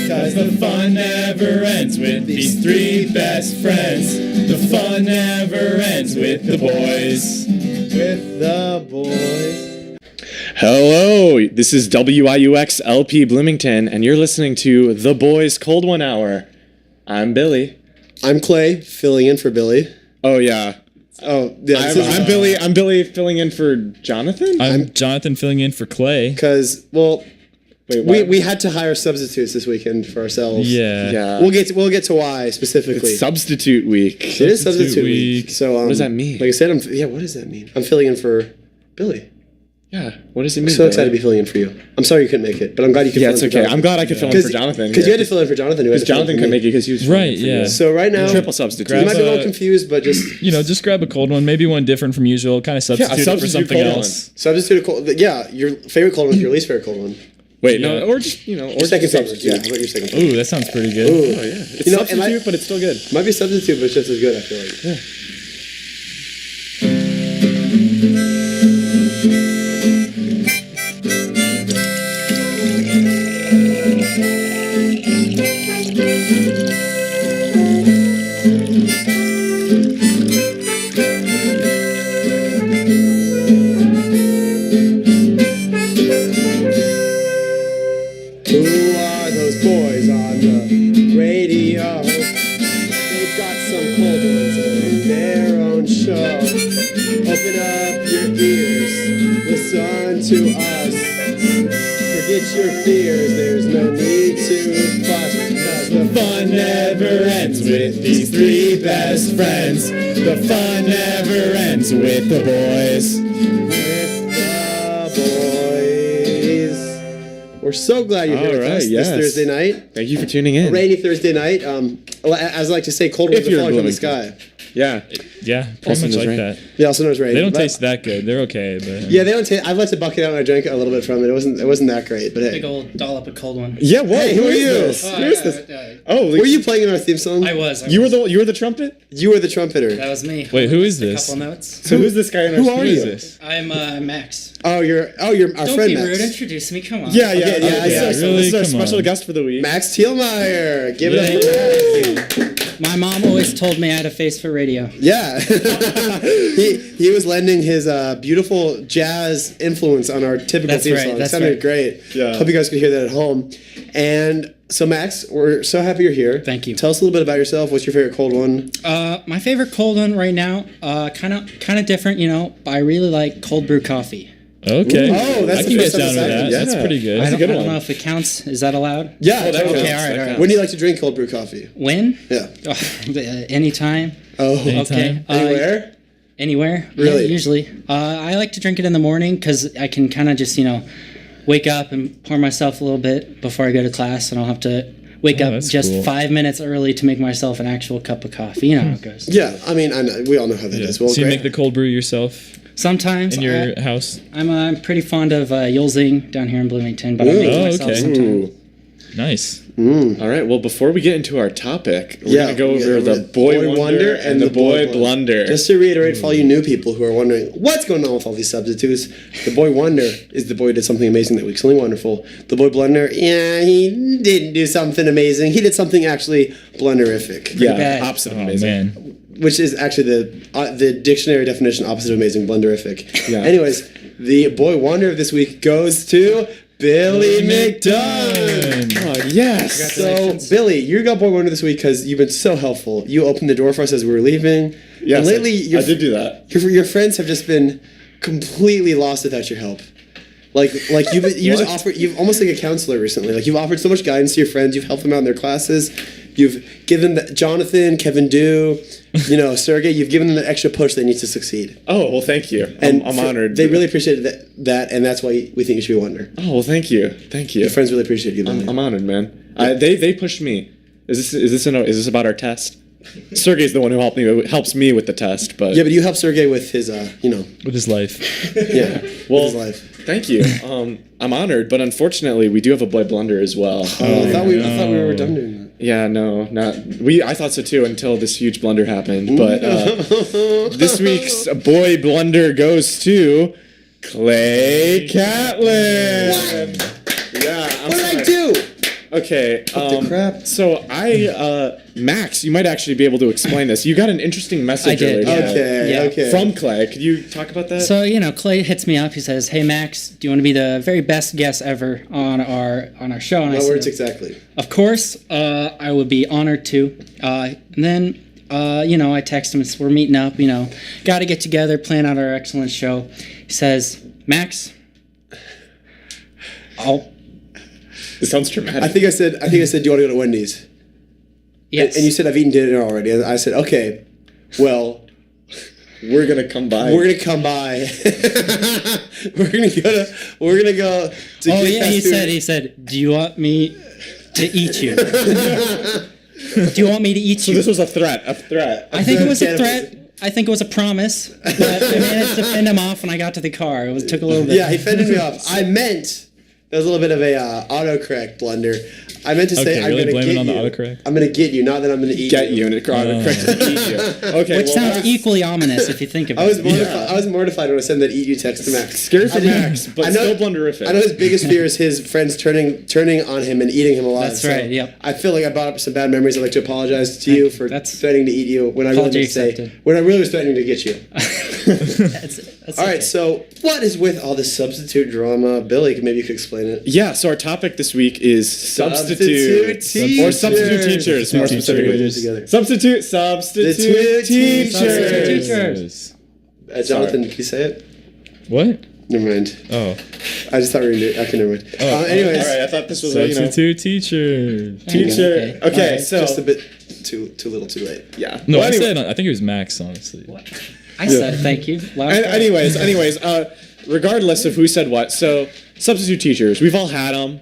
'cause the fun never ends with these three best friends. The fun never ends with the boys. With the boys. Hello, this is WIUX LP Bloomington, and you're listening to The Boys Cold One Hour. I'm Billy. I'm Clay, filling in for Billy. Oh, yeah. Oh, yeah. I'm Billy. I'm Billy filling in for Jonathan. I'm Jonathan filling in for Clay. Because, well, Wait, we had to hire substitutes this weekend for ourselves. Yeah. We'll get to why specifically. It's substitute week. It is substitute week. So what does that mean? Like I said, what does that mean? I'm filling in for Billy. Yeah. What does it mean? I'm so excited to be filling in for you. I'm sorry you couldn't make it, but I'm glad you could. Yeah, fill it's in for okay. Jonathan. I'm glad I could fill in for Jonathan. Because you had to fill in for Jonathan. Because Jonathan couldn't make it because he was Right, for yeah. you. So right now, triple substitute. You might be a little a- confused, but just Just grab a cold one, maybe one different from usual, kind of substitute it for substitute something cold else. substitute a cold. Yeah, your favorite cold one with your least favorite cold one. Wait, Yeah. no, or just, or Your second favorite. substitute. Yeah, how about your second favorite? Ooh, that sounds pretty good. Ooh. Oh, yeah. It's You know, substitute, but it's still good. Might be substitute, but it's just as good, I feel like. Yeah. Who are those boys on the radio? They've got some cold ones on their own show. Open up your ears, listen to us. Forget your fears, there's no need to fuss. 'Cause the fun never ends with these three best friends. The fun never ends with the boys. With the boys. We're so glad you're here with us yes. this Thursday night. Thank you for tuning in. A rainy Thursday night. As I like to say, cold If winds are you're in falling from the Bloomington. sky. Yeah. Yeah, pretty Also much knows like rain. that. They also know it's rain. They don't but- taste that good. They're okay, but Yeah, they don't taste. I've let the bucket out and I drank a little bit from it. It wasn't that great, but hey. Big old dollop of cold one. Yeah, whoa, Hey, who are is you? this? Oh, Who is yeah, this? yeah. Oh, Were you playing in our theme song? I was. You were the trumpet? You were the trumpeter. That was me. Wait, who is A this? couple notes. So who's this guy in our Who are studio? you? Who is this? I'm Max. Oh, you're our Don't friend be Max. rude. Introduce me. Come on. Yeah, Okay, yeah, this is our- really? This is our Come special on. guest for the week. Max Thielmeyer. Give it up for Max. My mom always told me I had a face for radio. Yeah. he was lending his beautiful jazz influence on our typical That's theme right, song. It that's sounded right. great. Yeah. Hope you guys could hear that at home. And so Max, we're so happy you're here. Thank you. Tell us a little bit about yourself. What's your favorite cold one? My favorite cold one right now, kind of different, but I really like cold brew coffee. Okay. Ooh. Oh, that's I the can first get time down it's with that. happened. That's Yeah. pretty good. That's a good I don't one. know if it counts. Is that allowed? Yeah, that totally. counts. Okay, all right. When do you like to drink cold brew coffee? When? Yeah. Anytime. Oh, Anytime. Okay. anywhere? Anywhere. Really? Yeah, usually. I like to drink it in the morning because I can kind of just, wake up and pour myself a little bit before I go to class, and I'll have to wake up that's just cool. 5 minutes early to make myself an actual cup of coffee. You know how it goes. Yeah, I mean, I know, we all know how that Yeah. is. Well, So you great. make the cold brew yourself Sometimes in your house? I'm pretty fond of Yulzing down here in Bloomington, but I make it myself okay. sometimes. Ooh. Nice. All right, well, before we get into our topic, we're Yeah, going to go yeah, over the boy wonder and the boy blunder. Just to reiterate for all you new people who are wondering what's going on with all these substitutes, the boy wonder is the boy who did something amazing that week, something wonderful. The boy blunder, yeah, he didn't do something amazing. He did something actually blunderific. Yeah, bad. opposite of Oh, amazing. man. Which is actually the dictionary definition opposite of amazing, blunderific. Yeah. Anyways, the boy wonder of this week goes to Billy McDunn. Oh, yes. So, Billy, you got boy wonder this week because you've been so helpful. You opened the door for us as we were leaving. Yes, and lately, I did do that. Your friends have just been completely lost without your help. Like you've just offered, you've almost like a counselor recently. Like you've offered so much guidance to your friends. You've helped them out in their classes. You've given Jonathan, Kevin Dew, Sergey. You've given them the extra push they need to succeed. Oh, well, thank you. And I'm honored. They really appreciated that, and that's why we think you should be a wonder. Oh, well, thank you. Thank you. Your friends really appreciate you. Billy. I'm honored, man. They pushed me. Is this about our test? Sergey's the one who helps me with the test, but Yeah, but you helped Sergey with his, With his life. yeah, Well, with his life. thank you. I'm honored, but unfortunately, we do have a boy blunder as well. I thought we were done doing that. Yeah, no, not we. I thought so too until this huge blunder happened. But this week's boy blunder goes to Clay Catlin. Yeah, What did I do? Okay. crap. So Max, you might actually be able to explain this. You got an interesting message I did, earlier yeah. today Yeah. Okay. from Clay. Could you talk about that? So Clay hits me up. He says, "Hey Max, do you want to be the very best guest ever on our show?" And I What said, words exactly? "Of course, I would be honored to." And then I text him. We're meeting up. Got to get together, plan out our excellent show. He says, "Max, This sounds dramatic. I think I said, do you want to go to Wendy's? yes." And you said, I've eaten dinner already. And I said, okay, well, We're gonna come by. we're gonna come by. we're gonna go to Oh get yeah, fast food. he said, "Do you want me to eat you? Do you want me to eat So you?" this was a threat. A threat. I think it was a Cannibalism. threat. I think it was a promise. But I managed to fend him off when I got to the car. It took a little bit. Yeah, he fended me off. I meant, that was a little bit of a autocorrect blunder. I meant to say, Okay, I'm really gonna blame get it on the you. autocorrect? I'm gonna get you, not that I'm gonna eat Get you and correct to eat you. Okay. Which well, sounds that equally ominous if you think about I was it. mortified. I was mortified when I sent that "eat you" text to Max. Scary for Max, but I know- still blunderific. I know his biggest fear is his friends turning on him and eating him alive. That's right, yep. I feel like I brought up some bad memories. I'd like to apologize to you for That's- threatening to eat you when I really Apology meant to say accepted. when I really was threatening to get you. That's All right, okay. so what is with all this substitute drama, Billy? Maybe you could explain it. Yeah, so our topic this week is Substitute substitute or substitute teachers, more Substitute specifically. teachers. Together. Substitute Substitute teachers. teachers. Jonathan, can you say it? What? Never mind. Oh. I just thought we were going to do it. Okay, never mind. Anyways, All right, I thought this was Substitute teacher. teacher. Okay. Okay, All right, so just a bit too little, too late. yeah. No, Well, I anyway- said, I think it was Max, honestly. I said thank you. Loud and clear. anyways, regardless of who said what, so substitute teachers, we've all had them,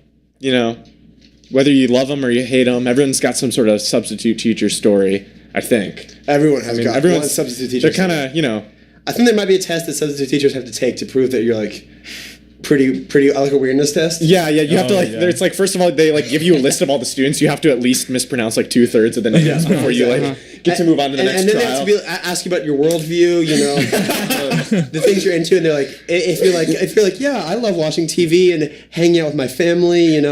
whether you love them or you hate them, everyone's got some sort of substitute teacher story, I think. Everyone has got one Everyone's substitute teacher. They're kind of, I think there might be a test that substitute teachers have to take to prove that you're like pretty like a weirdness test. yeah, you have to Oh, like. yeah. It's like first of all they like give you a list of all the students. You have to at least mispronounce like 2/3 of the names before you get to move on to the next and then trial. they have to ask you about your worldview, the things you're into, and they're like, if you're like, yeah, I love watching TV and hanging out with my family, and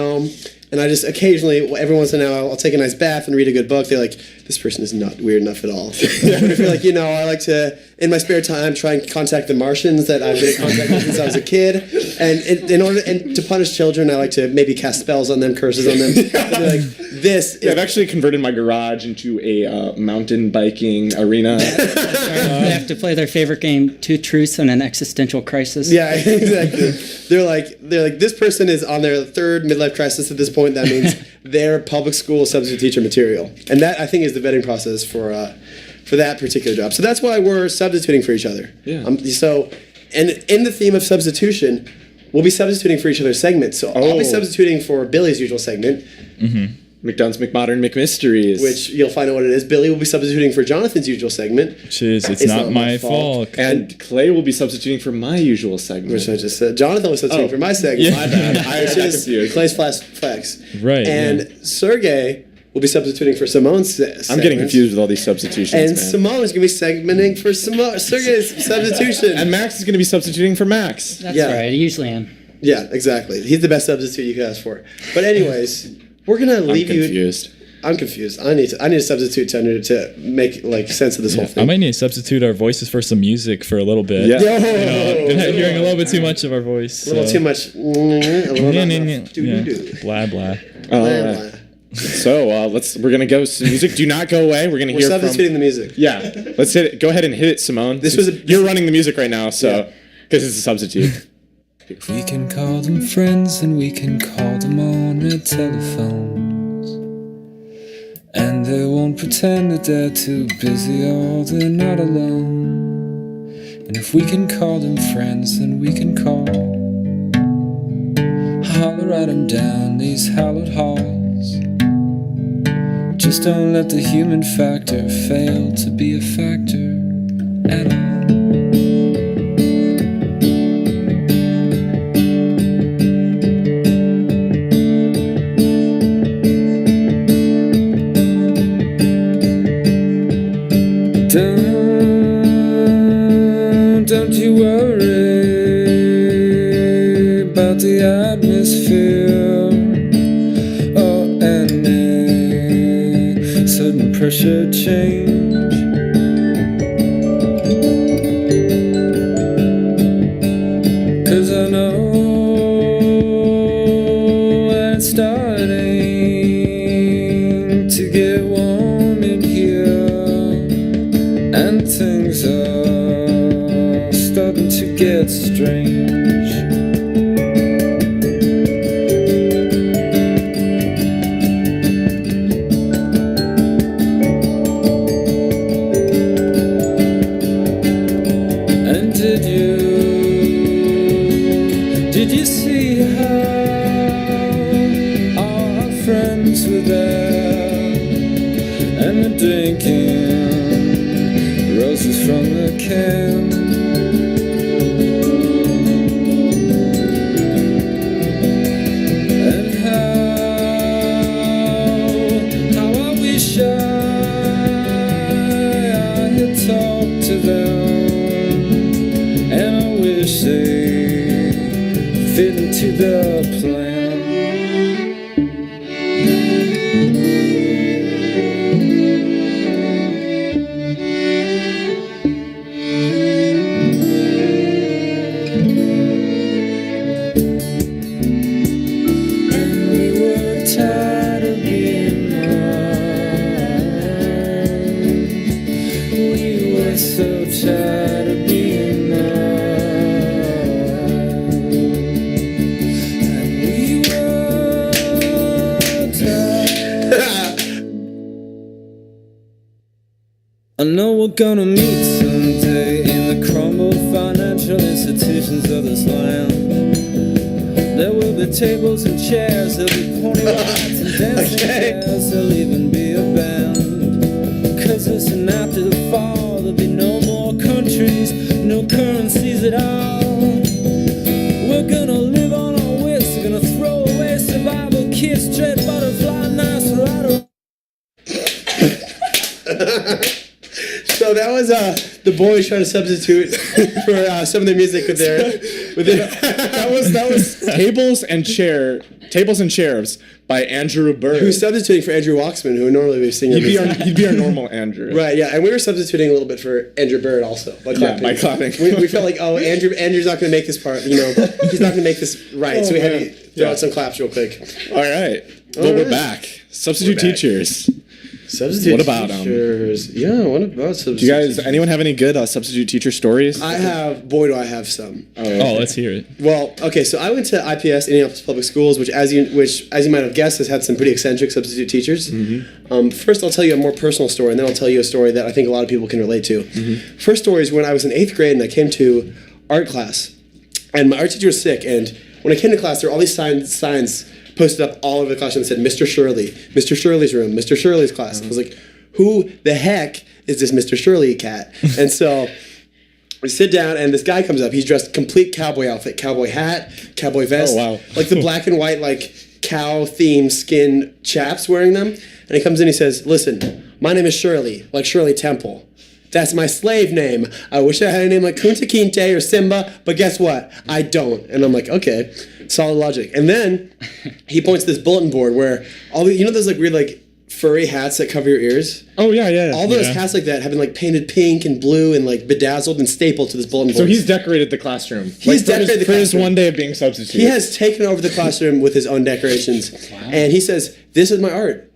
I just occasionally, every once in a while, I'll take a nice bath and read a good book. They're like, this person is not weird enough at all. But if you're like, I like to, in my spare time, try and contact the Martians that I've been in contact with since I was a kid. And in order to punish children, I like to maybe cast spells on them, curses on them. And they're like, this. I've actually converted my garage into a mountain biking arena. They have to play their favorite game, Two Truths and an Existential Crisis. Yeah, exactly. They're like, this person is on their third midlife crisis at this point. That means they're public school substitute teacher material, and that I think is the vetting process for that particular job. So that's why we're substituting for each other. Yeah. And in the theme of substitution, we'll be substituting for each other's segments. So I'll be substituting for Billy's usual segment, McDonald's McModern McMysteries. which you'll find out what it is. Billy will be substituting for Jonathan's usual segment, Which is, it's not my fault. and Clay will be substituting for my usual segment. which I just said. Jonathan was substituting for my segment. My bad. I got confused. Clay's flex. Right, And yeah. Sergey will be substituting for Simone's segment. I'm getting confused with all these substitutions, And man. Simone is going to be segmenting for Sergey's substitution. And Max is going to be substituting for Max. That's Yeah. right. I usually am. Yeah, exactly. He's the best substitute you could ask for. But anyways, we're going to I'm leave you... confused. I'm confused. I need a substitute to make like sense of this whole I thing. might need to substitute our voices for some music for a little bit. Yeah. Been hearing a little bit too much of our voice. A little too much. A little not enough. Do-do-do. Blah, blah. Blah, Alright. blah. So we're gonna go some music. Do not go away. We're gonna We're hear substituting from. the music. Yeah, let's hit it. Go ahead and hit it, Simone. You're running the music right now, so because it's a substitute. We can call them friends and we can call them on their telephones. And they won't pretend that they're too busy or they're not alone. And if we can call them friends, then we can call. Holler at them down these hallowed halls. Just don't let the human factor fail to be a factor at all. Don't you worry about the atmosphere or sudden pressure change. Cause I know when it's starting to get warm in here, and things are starting to get strange. Did you see how all our friends were there, and they're drinking roses from the can? And how I wish I had talked to them, and I wish they fit into the plan. And we were tired of being numb. We were so tired of being numb. I know we're gonna meet someday in the crumbled financial institutions of this land. There will be tables and chairs, there'll be pony rides and dancing chairs, there'll even be a band. Cause listen, after the fall, there'll be no more countries, no currencies at all. We're gonna live on our wits, we're gonna throw away survival kits, straight butterfly, nice rider. So that was the boys trying to substitute for some of their music with their that was Tables and Chairs by Andrew Bird. who's substituting for Andrew Waxman, who would normally be singing. He'd be our normal Andrew. Right, yeah, and we were substituting a little bit for Andrew Bird also by clapping. by clapping. We felt like, oh, Andrew's not going to make this part. You know, he's not going to make this right. So we had to throw out some claps real quick. All right. Well, we're back. Substitute teachers. Substitute What about teachers. Yeah, what about substitute? Do you guys, anyone have any good substitute teacher stories? I have. Boy, do I have some. Oh, let's hear it. Well, okay, so I went to IPS, Indianapolis Public Schools, which, as you might have guessed, has had some pretty eccentric substitute teachers. Mm-hmm. First, I'll tell you a more personal story, and then I'll tell you a story that I think a lot of people can relate to. Mm-hmm. First story is when I was in 8th grade and I came to art class, and my art teacher was sick, and when I came to class, there were all these signs posted up all over the classroom that said, Mr. Shirley, Mr. Shirley's room, Mr. Shirley's class. And I was like, who the heck is this Mr. Shirley cat? And so we sit down, and this guy comes up. He's dressed complete cowboy outfit, cowboy hat, cowboy vest. Oh, wow. Like the black and white, like cow-themed skin chaps wearing them. And he comes in, he says, listen, my name is Shirley, like Shirley Temple. That's my slave name. I wish I had a name like Kunta Kinte or Simba, but guess what? I don't. And I'm like, okay, solid logic. And then he points to this bulletin board where all the, those like weird like furry hats that cover your ears? Oh, yeah. All those hats like that have been like painted pink and blue and like bedazzled and stapled to this bulletin board. So he's decorated the classroom. He's decorated the classroom. For his one day of being substitute. He has taken over the classroom with his own decorations. Wow. And he says, this is my art.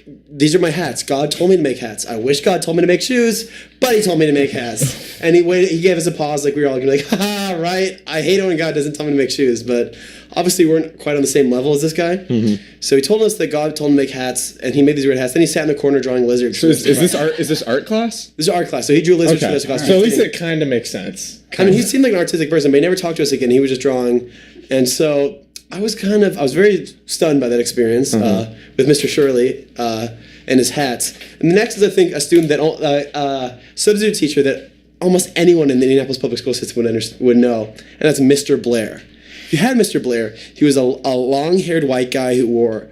These are my hats. God told me to make hats. I wish God told me to make shoes, but he told me to make hats. And he gave us a pause, like we were all gonna be like, haha, right? I hate it when God doesn't tell me to make shoes, but obviously we weren't quite on the same level as this guy. Mm-hmm. So he told us that God told him to make hats, and he made these weird hats. Then he sat in the corner drawing lizards. So is this art? Is this art class? This is art class. So he drew lizards for this class. So at least it kind of makes sense. I mean, he seemed like an artistic person, but he never talked to us again. He was just drawing, and so I was very stunned by that experience with Mr. Shirley and his hats. And the next is, I think, a student that substitute teacher that almost anyone in the Indianapolis public school system would know, and that's Mr. Blair. If you had Mr. Blair, he was a long-haired white guy who wore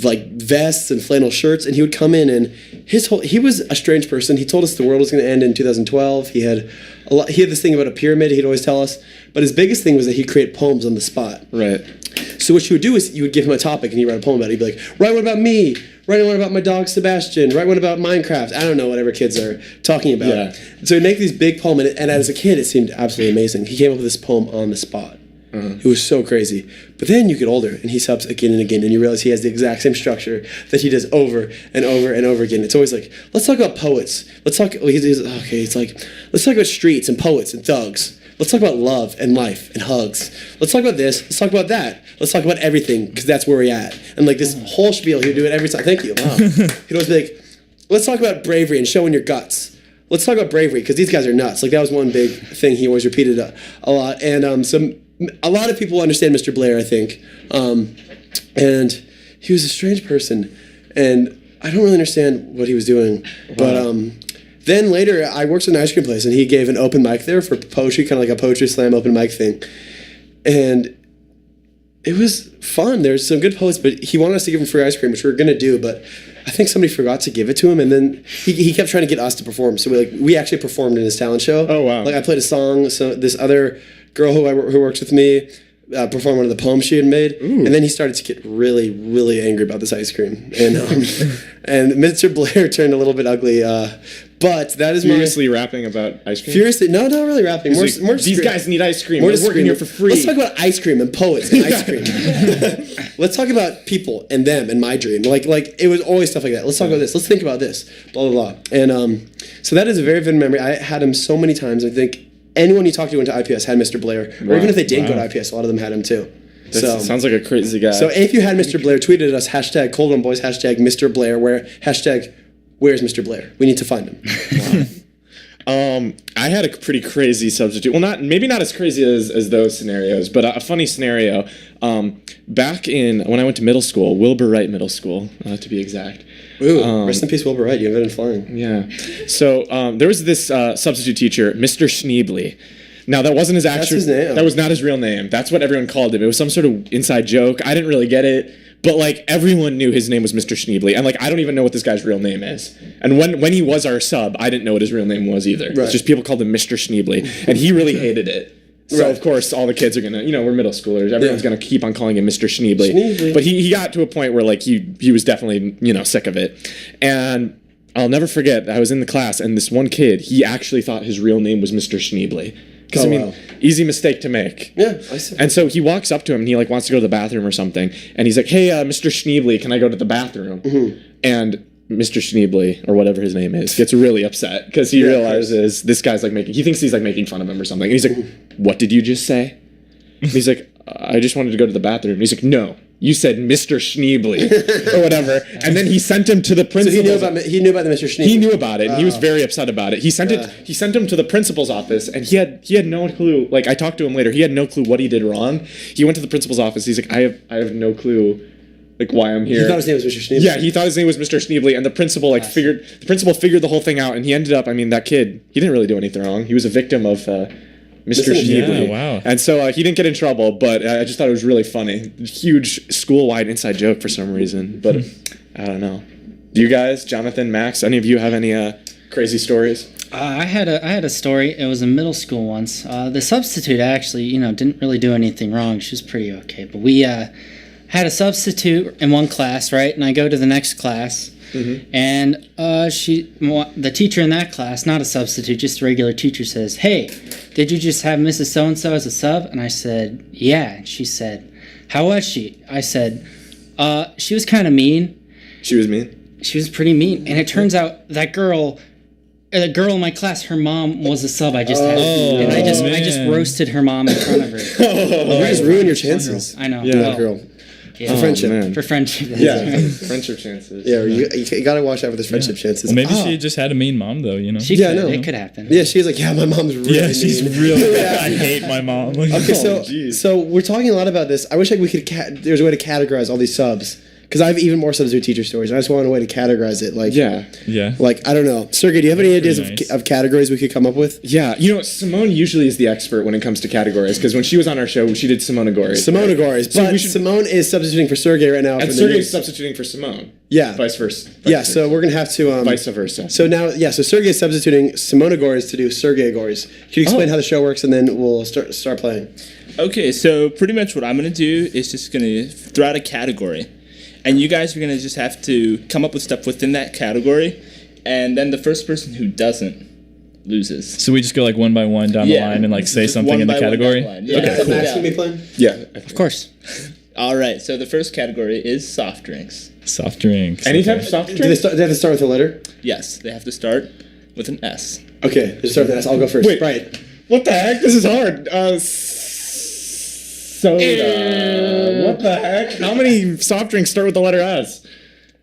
like vests and flannel shirts, and he would come in, and he was a strange person. He told us the world was going to end in 2012. He had this thing about a pyramid he'd always tell us, but his biggest thing was that he'd create poems on the spot. Right. So what you would do is you would give him a topic and he'd write a poem about it. He'd be like, write one about me, write one about my dog Sebastian, write one about Minecraft. I don't know, whatever kids are talking about. Yeah. So he'd make these big poems, and as a kid, it seemed absolutely amazing. He came up with this poem on the spot. It was so crazy. But then you get older, and he subs again and again, and you realize he has the exact same structure that he does over and over and over again. It's always like, let's talk about poets. Let's talk about streets and poets and thugs. Let's talk about love and life and hugs. Let's talk about this. Let's talk about that. Let's talk about everything, because that's where we're at. And like this whole spiel, he'd do it every time. Thank you. Wow. He'd always be like, let's talk about bravery and showing your guts. Let's talk about bravery, because these guys are nuts. Like, that was one big thing he always repeated a lot. And a lot of people understand Mr. Blair, I think. And he was a strange person. And I don't really understand what he was doing. But then later, I worked at an ice cream place, and he gave an open mic there for poetry, kind of like a poetry slam open mic thing. And it was fun. There's some good poets, but he wanted us to give him free ice cream, which we were going to do, but I think somebody forgot to give it to him, and then he kept trying to get us to perform. So we actually performed in his talent show. Oh, wow. Like, I played a song, so this other girl who works with me performed one of the poems she had made. Ooh. And then he started to get really, really angry about this ice cream. And and Mr. Blair turned a little bit ugly. But that is furiously rapping about ice cream? Furiously? No, not really rapping. More these guys need ice cream. We're working here for free. Let's talk about ice cream and poets and ice cream. Let's talk about people and them and my dream. Like it was always stuff like that. Let's talk about this. Let's think about this. Blah, blah, blah. And so that is a very vivid memory. I had him so many times. I think anyone you talked to went to IPS had Mr. Blair. Or even if they didn't go to IPS, a lot of them had him too. That sounds like a crazy guy. So if you had Mr. Blair, tweet at us, hashtag Cold One Boys, hashtag Mr. Blair, hashtag where's Mr. Blair? We need to find him. Wow. I had a pretty crazy substitute. Well, maybe not as crazy as those scenarios, but a funny scenario. Back when I went to middle school, Wilbur Wright Middle School, to be exact. Ooh, rest in peace, Wilbur Wright. You invented flying. Yeah. So there was this substitute teacher, Mr. Schneebly. Now, that wasn't his actual... That's his name. That was not his real name. That's what everyone called him. It was some sort of inside joke. I didn't really get it. But, like, everyone knew his name was Mr. Schneebly. And, like, I don't even know what this guy's real name is. And when he was our sub, I didn't know what his real name was either. Right. It's just people called him Mr. Schneebly. And he really hated it. So, of course, all the kids are going to... we're middle schoolers. Everyone's going to keep on calling him Mr. Schneebly. But he got to a point where, like, he was definitely, sick of it. And I'll never forget, I was in the class, and this one kid, he actually thought his real name was Mr. Schneebly. Because, easy mistake to make. Yeah, I see. And so he walks up to him, and he, like, wants to go to the bathroom or something. And he's like, hey, Mr. Schneebly, can I go to the bathroom? Mm-hmm. And Mr. Schneebly, or whatever his name is, gets really upset. Because he realizes this guy's, like, he thinks he's, like, making fun of him or something. And he's like, what did you just say? And he's like, I just wanted to go to the bathroom. And he's like, no. You said Mr. Schneebly or whatever, and then he sent him to the principal. So he knew about the Mr. Schneebly. He knew about it, and he was very upset about it. He sent him to the principal's office, and he had no clue. Like, I talked to him later, he had no clue what he did wrong. He went to the principal's office. He's like, I have no clue, like, why I'm here. He thought his name was Mr. Schneebly. Yeah, he thought his name was Mr. Schneebly, and the principal figured the whole thing out, and he ended up. I mean, that kid, he didn't really do anything wrong. He was a victim of. Mr. Schneebly. Yeah, wow. And so he didn't get in trouble, but I just thought it was really funny. Huge school-wide inside joke for some reason, but I don't know. Do you guys, Jonathan, Max, any of you have any crazy stories? I had a story. It was in middle school once. The substitute actually, didn't really do anything wrong. She was pretty okay. But we had a substitute in one class, right? And I go to the next class. Mm-hmm. And the teacher in that class, not a substitute, just a regular teacher, says, hey, did you just have Mrs. So-and-so as a sub? And I said, yeah. And she said, how was she? I said, she was kind of mean. She was mean? She was pretty mean. And it turns out that girl in my class, her mom was a sub I just had. And I just roasted her mom in front of her. You just ruined your chances. I know. Yeah, that girl. Yeah. For friendship. Man. For friendship. Yeah, friendship chances. Yeah, you gotta watch out for those friendship chances. Well, maybe she just had a mean mom, though, It could happen. Yeah, she's like, my mom's really mean. Yeah, she's really I hate my mom. Okay, so we're talking a lot about this. I wish we could, there's a way to categorize all these subs. Because I have even more substitute teacher stories. I just want a way to categorize it. Like, yeah. Like, I don't know. Sergey, do you have any ideas of categories we could come up with? Yeah. Simone usually is the expert when it comes to categories. Because when she was on our show, she did Simone Gories. But Simone is substituting for Sergey right now. And Sergey is substituting for Simone. Yeah. Vice versa. So we're going to have to... vice versa. So now, so Sergey is substituting Simone Gories to do Sergey Gories. Can you explain how the show works, and then we'll start playing? Okay, so pretty much what I'm going to do is just going to throw out a category. and you guys are gonna just have to come up with stuff within that category, and then the first person who doesn't loses. So we just go like one by one down the line and like say something in the category? Yeah. Okay, cool. Max gonna be playing? Yeah. Of course. All right, so the first category is soft drinks. Soft drinks. Any type okay. of soft Do drink? they have to start with a letter? Yes, they have to start with an S. Okay, they start with an S. I'll go first. Wait. Right. What the heck? This is hard. Soda. What the heck? How many soft drinks start with the letter S?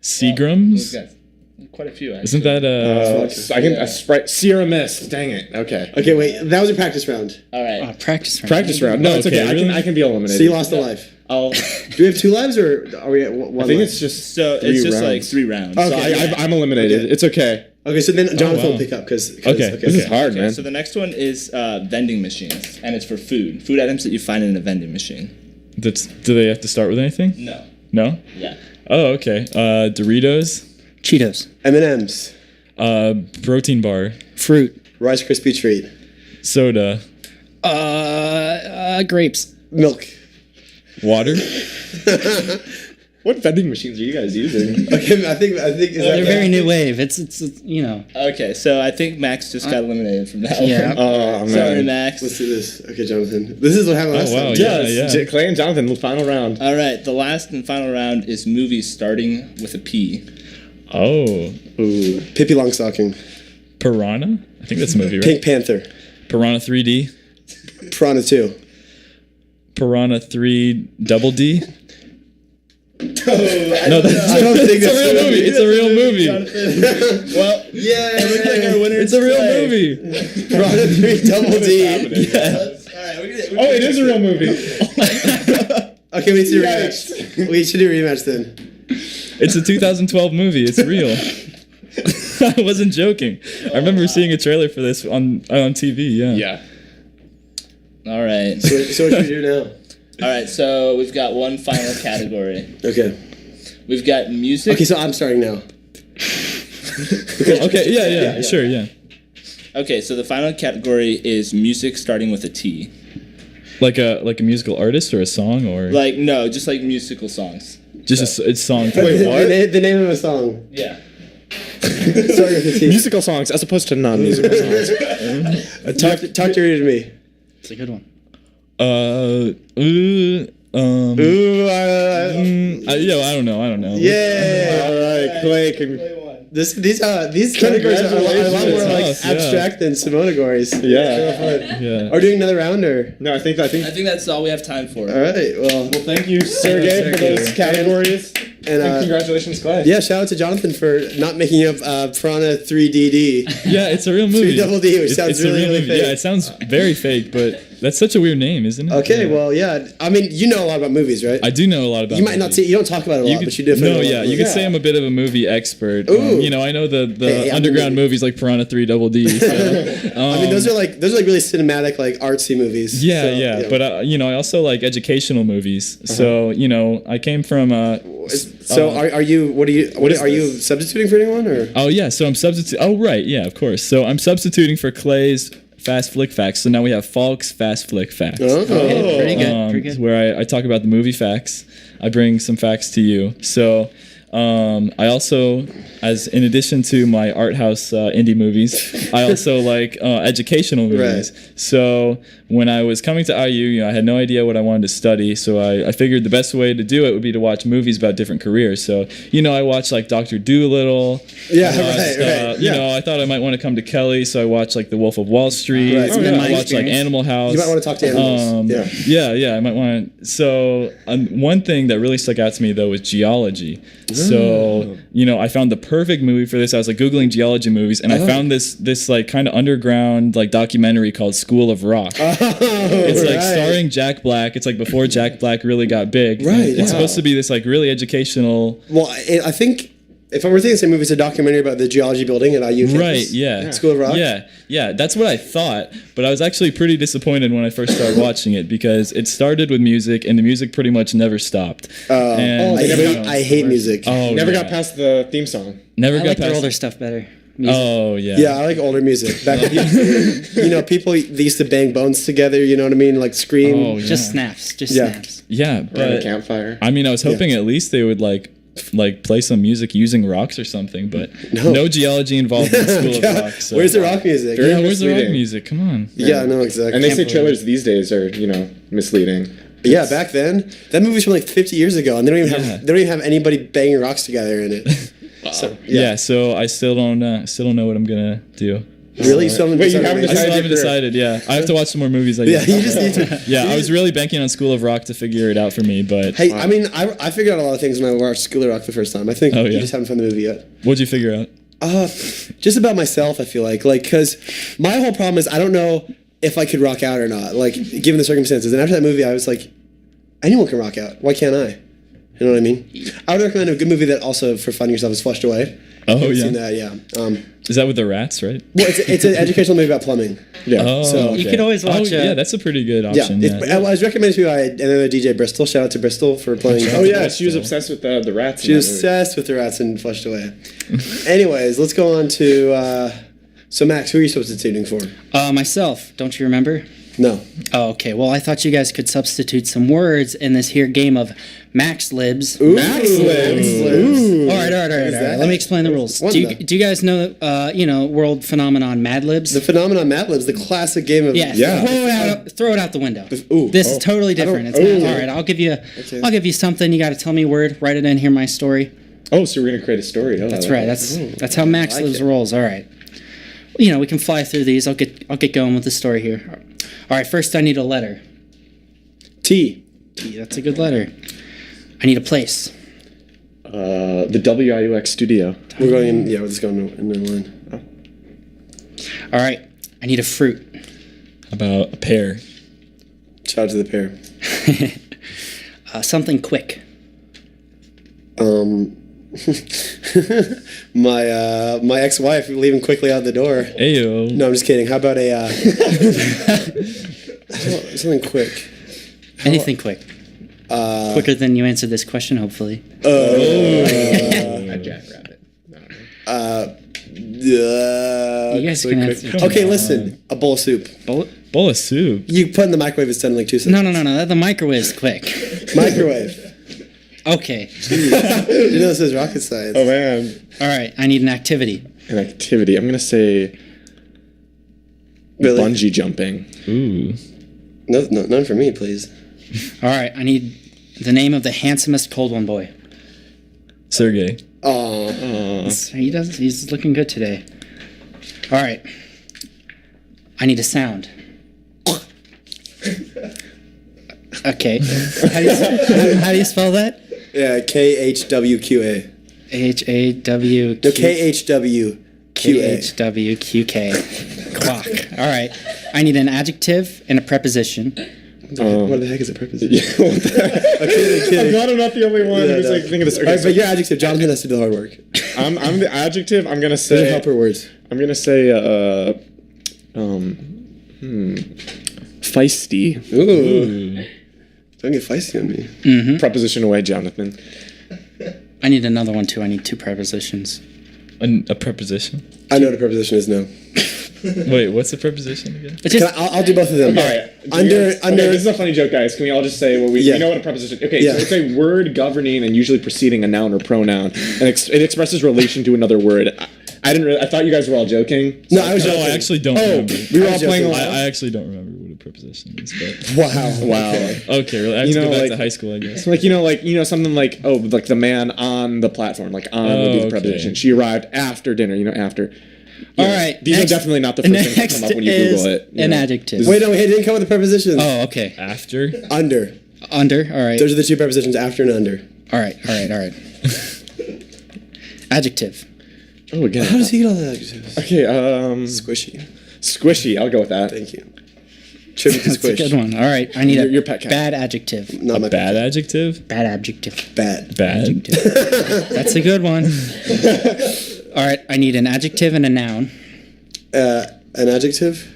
Seagrams? We've got quite a few, actually. Isn't that A Sprite. Sierra Mist. Dang it. Okay. Okay, wait. That was a practice round. All right. Practice round. Practice round. No, it's okay. Okay, really? I can be eliminated. So you lost a life. I'll. Do we have 2 lives or are we at one I think life? it's just So three it's just like rounds. 3 rounds. Okay. So I'm eliminated. Okay. It's okay. Okay, so then Jonathan wow. will pick up because Okay. This is hard, Okay, man. so the next one is vending machines, and it's for food items that you find in a vending machine. do they have to start with anything? No. No? Yeah. Oh, okay. Doritos, Cheetos. M&M's, protein bar, Fruit. Rice Krispie treat, soda, Grapes. milk. water. What vending machines are you guys using? Okay, I think is that They're very new wave. It's you know. Okay, so I think Max just got eliminated from that Yeah. one. Oh, man. Sorry, Max. Let's do this. Okay, Jonathan. This is what happened last wow, time. yeah. Yes. Clay and Jonathan, the final round. All right, the last and final round is movies starting with a P. Oh, Ooh. Pippi Longstocking, Piranha? I think that's a movie, right? Pink Panther, Piranha 3D, Piranha 2. Piranha 3 Double D. No, that's, I don't think it's a real movie. It's a real movie. Well, Yeah, it looks like our winner It's a real movie. Piranha 3 Double D. Oh, it is a real movie. Okay, we need to do a rematch. We should do a rematch then. It's a 2012 movie. It's real. I wasn't joking. I remember seeing a trailer for this on TV. Yeah. Yeah. All right. So what should we do now? All right, so we've got one final category. Okay. We've got music. Okay, so I'm starting now. Okay. Yeah. Sure. Yeah. Okay, so the final category is music starting with a T. Like a musical artist or a song or Like, no, just like musical songs. just a song. Wait, what? The name of a song. Yeah. Starting with a T. Musical songs as opposed to non-musical songs. Talk to you to me. It's a good one. Ooh, I don't know. yeah. All right, Clay. These categories are a lot more like Tough, yeah. abstract than Simonagories. Yeah. Yeah. Are we doing another round or? No, I think. I think that's all we have time for. All right. Well, Thank you, Sergey, for those categories. and Congratulations, Clay. yeah, shout out to Jonathan for not making up Piranha 3DD. Yeah, it's a real movie. 3 D, which sounds It's a really, real really movie. fake. Yeah, it sounds very fake, but that's such a weird name, isn't it? Okay, Yeah. well, yeah. I mean, you know a lot about movies, right? I do know a lot about. You might not movies. see. You don't talk about it a lot, but you definitely. No, know a lot yeah, about you could movies. say I'm a bit of a movie expert. Ooh. You know, I know the Hey, I'm underground a movie- movies like Piranha 3 Double D. So, I mean, those are like really cinematic, like artsy movies. Yeah, So, yeah, you know. but you know, I also like educational movies. So you know, I came from So are you? What are you? Are you substituting for anyone or? Oh yeah, so I'm substituting. Oh right, yeah, of course. So I'm substituting for Clay's Fast Flick Facts. So now we have Falk's Fast Flick Facts. Oh. Pretty good. Pretty good. Where I talk about the movie facts. I bring some facts to you. So I also, as in addition to my art house indie movies, I also like educational movies. Right. So when I was coming to IU, you know, I had no idea what I wanted to study. So I figured the best way to do it would be to watch movies about different careers. So you know, I watched like Dr. Dolittle. Yeah, I watched, right. You know, I thought I might want to come to Kelly, so I watched like The Wolf of Wall Street. Right. I Yeah. My watched like experience. Animal House. You might want to talk to animals. Yeah, I might want to. So one thing that really stuck out to me though was geology. So you know, I found the perfect movie for this. I was like googling geology movies, and I found this like kind of underground like documentary called School of Rock. It's like starring Jack Black. It's like before Jack Black really got big. Right, It's wow. supposed to be this like really educational. Well, I think if I were thinking the same movie, it's a documentary about the geology building at IU campus. Right, yeah. School of Rock. Yeah, that's what I thought, but I was actually pretty disappointed when I first started watching it because it started with music and the music pretty much never stopped. And, I hate music. Oh, Never yeah. got past the theme song. Never I got like their past. older stuff better. Music. Oh yeah. Yeah, I like older music. Back, you know, people they used to bang bones together. You know what I mean? Like scream. Oh yeah. Just snaps. Just Yeah. snaps. Yeah, Around a but campfire. I mean, I was hoping at least they would like like play some music using rocks or something, but No. no geology involved in School of Rock. So. Where's the rock music? Very Yeah, where's the rock misleading. music? Come on. Yeah, no, exactly. And they say believe trailers these days are, misleading. Yeah, back then, that movie's from like 50 years ago, and they don't even Yeah. have anybody banging rocks together in it. So Yeah. So I still don't know what I'm gonna do. really, someone. Wait, you haven't I still Decided haven't your- decided. Yeah, I have to watch some more movies. I Yeah, guess. you just need to. Yeah, I was really banking on School of Rock to figure it out for me, but Hey, I mean, I figured out a lot of things when I watched School of Rock the first time. I think Oh, you yeah. just haven't found the movie yet. what'd you figure out? Just about myself, I feel like, because my whole problem is I don't know if I could rock out or not, like, given the circumstances. And after that movie, I was like, anyone can rock out. Why can't I? You know what I mean? I would recommend a good movie that also, for fun yourself, is Flushed Away. Oh, Have you yeah. seen that? Yeah. Is that with the rats, right? Well, it's an educational movie about plumbing. Yeah. Oh, So- okay. You could always watch, yeah, that's a pretty good Yeah, option. it's, I was recommended to me by another DJ, Bristol. Shout out to Bristol for playing. Oh yeah, she was obsessed with the rats. in She that was movie. obsessed with the rats and Flushed Away. Anyways, let's go on to. So Max, who are you substituting for? myself. Don't you remember? No. Oh, okay. Well, I thought you guys could substitute some words in this here game of Max Libs. Max Lives. Ooh. All right. that? Let me explain the rules. One Do you, of them. do you guys know, world phenomenon Mad Libs? The phenomenon Mad Libs, the classic game of. Yeah, Yeah. Throw it out the window. Ooh. This is totally different. It's ooh. all right. I'll give you something. You got to tell me a word. Write it in. Hear my story. Oh, so we're gonna create a story. Oh, That's right. That's how Max like Lives it. rolls. All right. We can fly through these. I'll get going with the story here. All right. First, I need a letter. T. T. That's a good letter. I need a place. the WIUX studio. We're going in. Yeah, we're just going in the line. All right. I need a fruit. How about a pear? Shout out to the pair. Something quick. My ex-wife leaving quickly out the door. Ayo. No, I'm just kidding. How about a something quick? Anything quick. Quicker than you answered this question, hopefully. A jackrabbit. You guys so can quick. answer. Okay, listen. A bowl of soup. Bowl of soup. You put in the microwave. It's done in like 2 seconds. No. The microwave's quick. Microwave. Okay. You know this is rocket science. Oh man, All right. I need an activity. an activity. I'm gonna say Really? bungee jumping. Ooh. No, none for me, please. All right. I need the name of the handsomest cold one boy. Sergey. Oh, He's looking good today. All right. I need a sound. Okay. How do you spell that? yeah. KHWQA. HAW. No, KHWQA. KHWQK. Clock. All right. I need an adjective and a preposition. What the heck is a preposition? What the heck? I'm glad I'm not the only one who's like thinking this. All Okay, right, so but your adjective. Jonathan has to do the hard work. I'm the adjective. I'm gonna Those are say. helper words. I'm gonna say. Feisty. Ooh. Don't get feisty on me. Preposition away, Jonathan. I need another one too. I need two prepositions. A preposition? I know what a preposition is now. Wait, what's the preposition again? It's Can just I'll do both of them. All right. Under. Okay, this is a funny joke, guys. Can we all just say what we Yeah. know what a preposition? Okay, Yeah. so it's a word governing and usually preceding a noun or pronoun, and it expresses relation to another word. I didn't. I thought you guys were all joking. No, I was No, joking. I actually don't remember. We were all was playing joking. along. I actually don't remember what a preposition is, but Wow. Wow. okay, well, I have You to know, go back like- to high school, I guess. So something like like the man on the platform, like on would be the okay. preposition. She arrived after dinner. After. all right. These next- are definitely not the first things that next come up when you is Google it. an adjective. Wait, no, it didn't come with the prepositions. Oh, okay. After? Under. Under. All right. Those are the two prepositions, after and under. All right. Adjective. Oh, again. How does he get all the adjectives? Okay. Squishy. Squishy. I'll go with that. Thank you. Tribute to That's Squish. a good one. All right. I need Your a pet cat. bad adjective. Not my Bad adjective? Bad adjective. Bad. Bad. That's a good one. All right. I need an adjective and a noun. An adjective.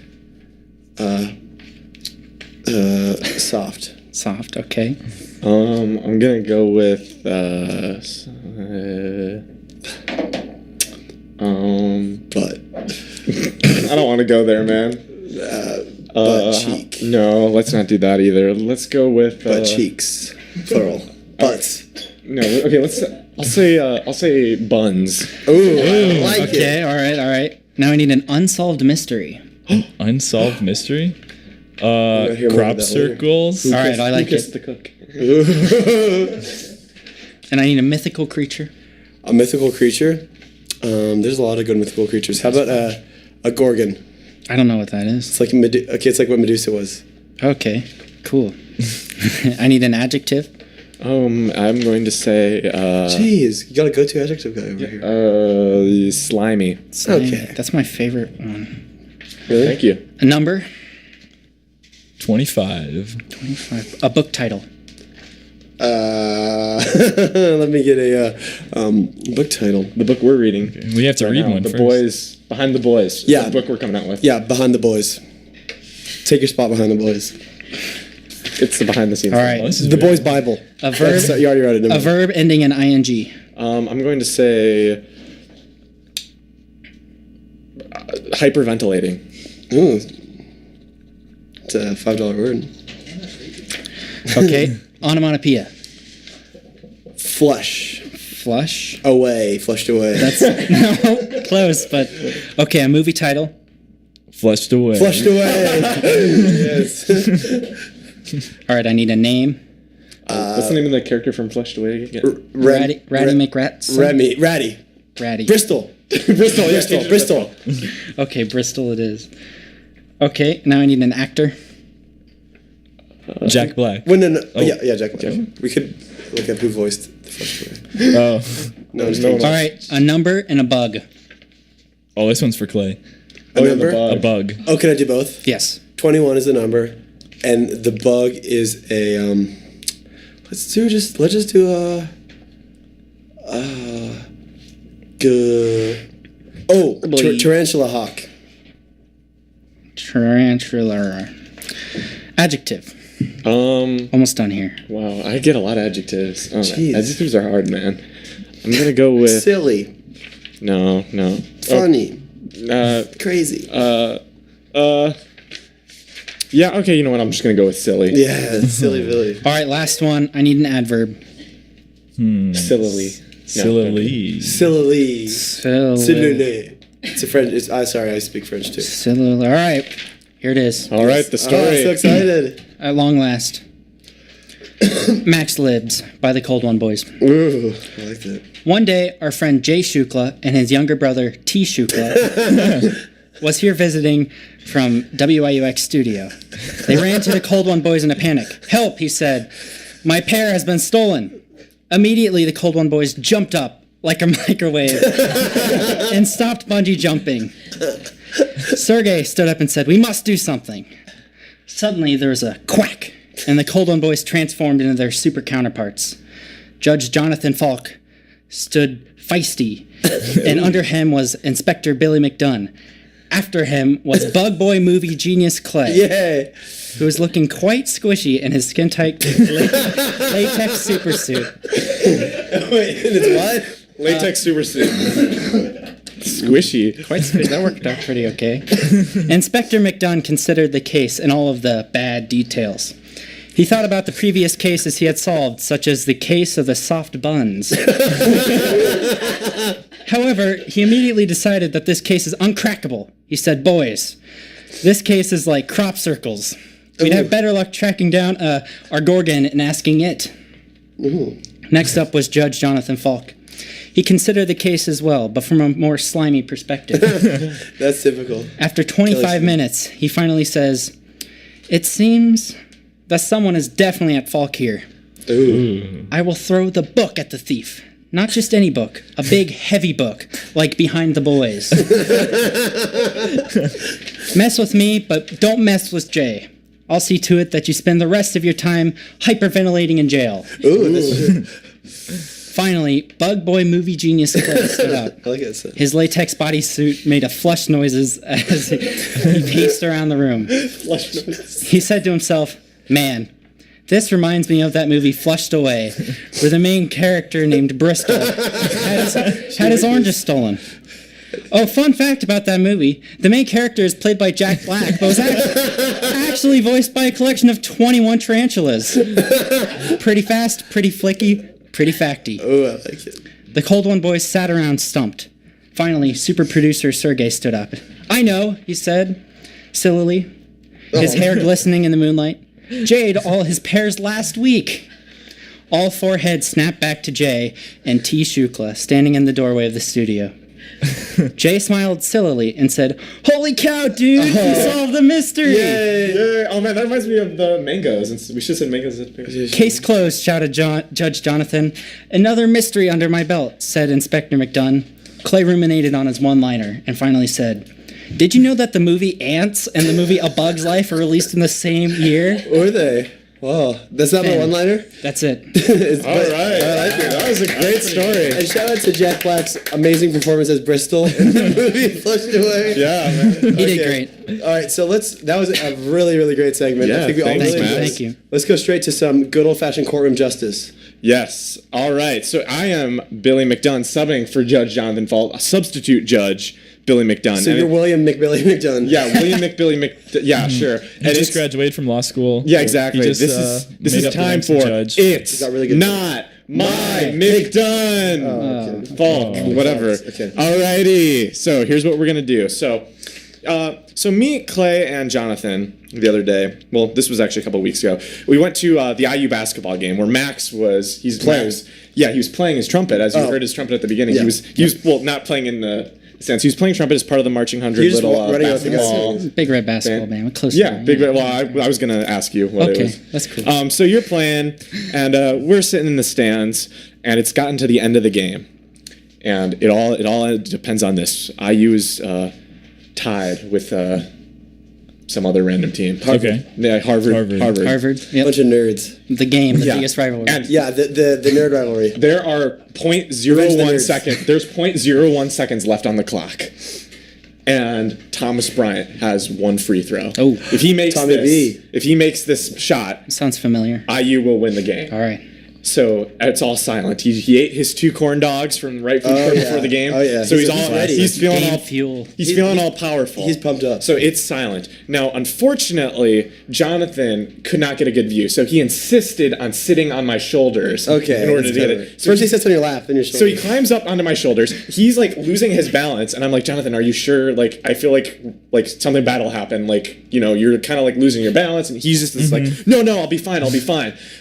Soft. Soft. Okay. I'm gonna go with Butt. I don't want to go there, man. Butt cheek. No, let's not do that either. Let's go with Butt cheeks. Plural. Butts. No, okay. I'll say buns. Ooh, I like Okay, it. all right. Now I need an unsolved mystery. Unsolved mystery. gonna hear more Crop of that later. circles. All right, I like Who kissed it. the cook? And I need a mythical creature. A mythical creature. There's a lot of good mythical creatures. How about a gorgon? I don't know what that is. It's like okay, it's like what Medusa was. Okay, cool. I need an adjective. I'm going to say Jeez, you got a go-to adjective guy over here. slimy. Okay. That's my favorite one. Really? Thank you. A number. 25. 25. A book title. Let me get a book title. The book we're reading. We have to right read now. one The first. boys behind the boys. Yeah. The book we're coming out with. Yeah, Behind the Boys. Take your spot behind the boys. It's the behind the scenes. All right. Oh, this is The weird. Boys Bible. A verb. You already read it. A verb ending in ing. I'm going to say hyperventilating. Ooh. It's a $5 word. Okay. Onomatopoeia. Flush. Flush. Away. Flushed away. That's no close, but okay. A movie title. Flushed away. Flushed away. Yes. All right. I need a name. What's the name of the character from Flushed Away again? Ratty McRat. Ratty. Ratty. Bristol. Bristol. Yes, Bristol. Okay, Bristol it is. Okay, now I need an actor. Jack Black. Well, no. Yeah, Jack Black. We could look up who voiced the Flushed away. Oh. No, just kidding. All right, a number and a bug. Oh, this one's for Clay. A number? A bug. Oh, can I do both? Yes. 21 is the number, and the bug is a let's just do a tarantula hawk. Tarantula. Adjective. Almost done here. Wow, I get a lot of adjectives. Oh, Jeez. adjectives are hard, man. I'm gonna go with Silly, no. funny, Oh, crazy. yeah. Okay, you know what? I'm just gonna go with silly. Yeah, silly Billy. All right, last one. I need an adverb. Sillily. Silly. Silly. Silly. Silly. It's a French. Sorry, I speak French too. Silly. All right, here it is. All right, the Oh, story. I'm so excited. At long last. Max Libs by the Cold One Boys. Ooh, I like that. One day, our friend Jay Shukla and his younger brother T. Shukla was here visiting from WIUX studio. They ran to the Cold One Boys in a panic. "Help," he said. "My pair has been stolen." Immediately, the Cold One Boys jumped up like a microwave and stopped bungee jumping. Sergey stood up and said, "We must do something." Suddenly, there was a quack, and the Cold One Boys transformed into their super counterparts. Judge Jonathan Falk stood feisty, and under him was Inspector Billy McDunn. After him was Bug Boy movie genius Clay, Yay. who was looking quite squishy in his skin-tight latex supersuit. Wait, it's what? Latex super suit. Squishy. Quite squishy. That worked out pretty okay. Inspector McDunn considered the case and all of the bad details. He thought about the previous cases he had solved, such as the case of the soft buns. However, he immediately decided that this case is uncrackable. He said, "Boys, this case is like crop circles. We'd have better luck tracking down our Gorgon and asking it." Next up was Judge Jonathan Falk. He considered the case as well, but from a more slimy perspective. That's typical. After 25 minutes, he finally says, "It seems that someone is definitely at fault here. Ooh. I will throw the book at the thief. Not just any book, a big, heavy book, like Behind the Boys. Mess with me, but don't mess with Jay. I'll see to it that you spend the rest of your time hyperventilating in jail." Ooh, that's Finally, Bug Boy movie genius Clay stood up. I like it. His latex bodysuit made a flush noises as he paced around the room. He said to himself, "Man, this reminds me of that movie Flushed Away, where the main character named Bristol had his oranges stolen. Oh, fun fact about that movie, the main character is played by Jack Black, but was actually voiced by a collection of 21 tarantulas. Pretty fast, pretty flicky, Pretty facty. Oh, I like it. The Cold One boys sat around stumped. Finally, super producer Sergey stood up. I know, he said, sillily, his hair glistening in the moonlight. Jay ate all his pears last week. All four heads snapped back to Jay and T. Shukla, standing in the doorway of the studio. Jay smiled sillily and said, "Holy cow, dude, you solved the mystery!" Yay. Oh man, that reminds me of the mangoes. We should have said mangoes. Case closed, shouted Judge Jonathan. Another mystery under my belt, said Inspector McDunn. Clay ruminated on his one-liner and finally said, "Did you know that the movie Ants and the movie A Bug's Life were released in the same year?" Were they? Wow, that's not my one-liner? That's it. All right. I like it. That was a great story. And shout out to Jack Black's amazing performance as Bristol in the movie Flushed Away. Yeah, man. He did great. All right, so that was a really, really great segment. Yeah, I think we all thanks, really Matt. enjoyed it. Thank you. Let's go straight to some good old-fashioned courtroom justice. Yes. All right. So I am Billy McDunn, subbing for Judge Jonathan Fault, a substitute judge, Billy McDunn. So And you're William McBilly McDunn. Yeah, William McBilly Yeah, sure. He And just it's- graduated from law school. Yeah, exactly. He just, This made is up the time ranks of for judge. It's got really good not my McDunn. Okay. Fault, whatever. Okay. Alrighty. So here's what we're gonna do. So me, Clay, and Jonathan the other day. Well, this was actually a couple weeks ago. We went to the IU basketball game where Max was. He's Playing. Yeah, he was playing his trumpet. As you heard his trumpet at the beginning. Yeah. He was well, not playing in the sense. He was playing trumpet as part of the marching 100 He was just little running out the basketball. Big red basketball band. We're close. Yeah, to big. Well, I was gonna ask you what it Okay, was. that's cool. So you're playing, and we're sitting in the stands, and it's gotten to the end of the game, and it all depends on this. IU is tied with some other random team. Okay. Yeah, Harvard. Harvard. Yep. Bunch of nerds. The game, the Yeah. biggest rivalry. And Yeah, the nerd rivalry. there are Revenge the 0.01 nerds. second. There's 0.01 seconds left on the clock. And Thomas Bryant has one free throw. Oh. If he makes Tommy B. if he makes this shot, Sounds familiar. IU will win the game. All right. So it's all silent. He ate his 2 corn dogs from before yeah. the game. Oh, yeah. So He's all ready. he's feeling Game all fuel. He's feeling all powerful. He's pumped up. So it's silent. Now, unfortunately, Jonathan could not get a good view. So he insisted on sitting on my shoulders. Okay. In order to that's get clever. it. So First he sits on your lap, then your shoulder. so he climbs up onto my shoulders. He's like losing his balance, and I'm like, Jonathan, are you sure? Like, I feel like something bad will happen. Like, you're kind of like losing your balance, and he's just this like, no, I'll be fine.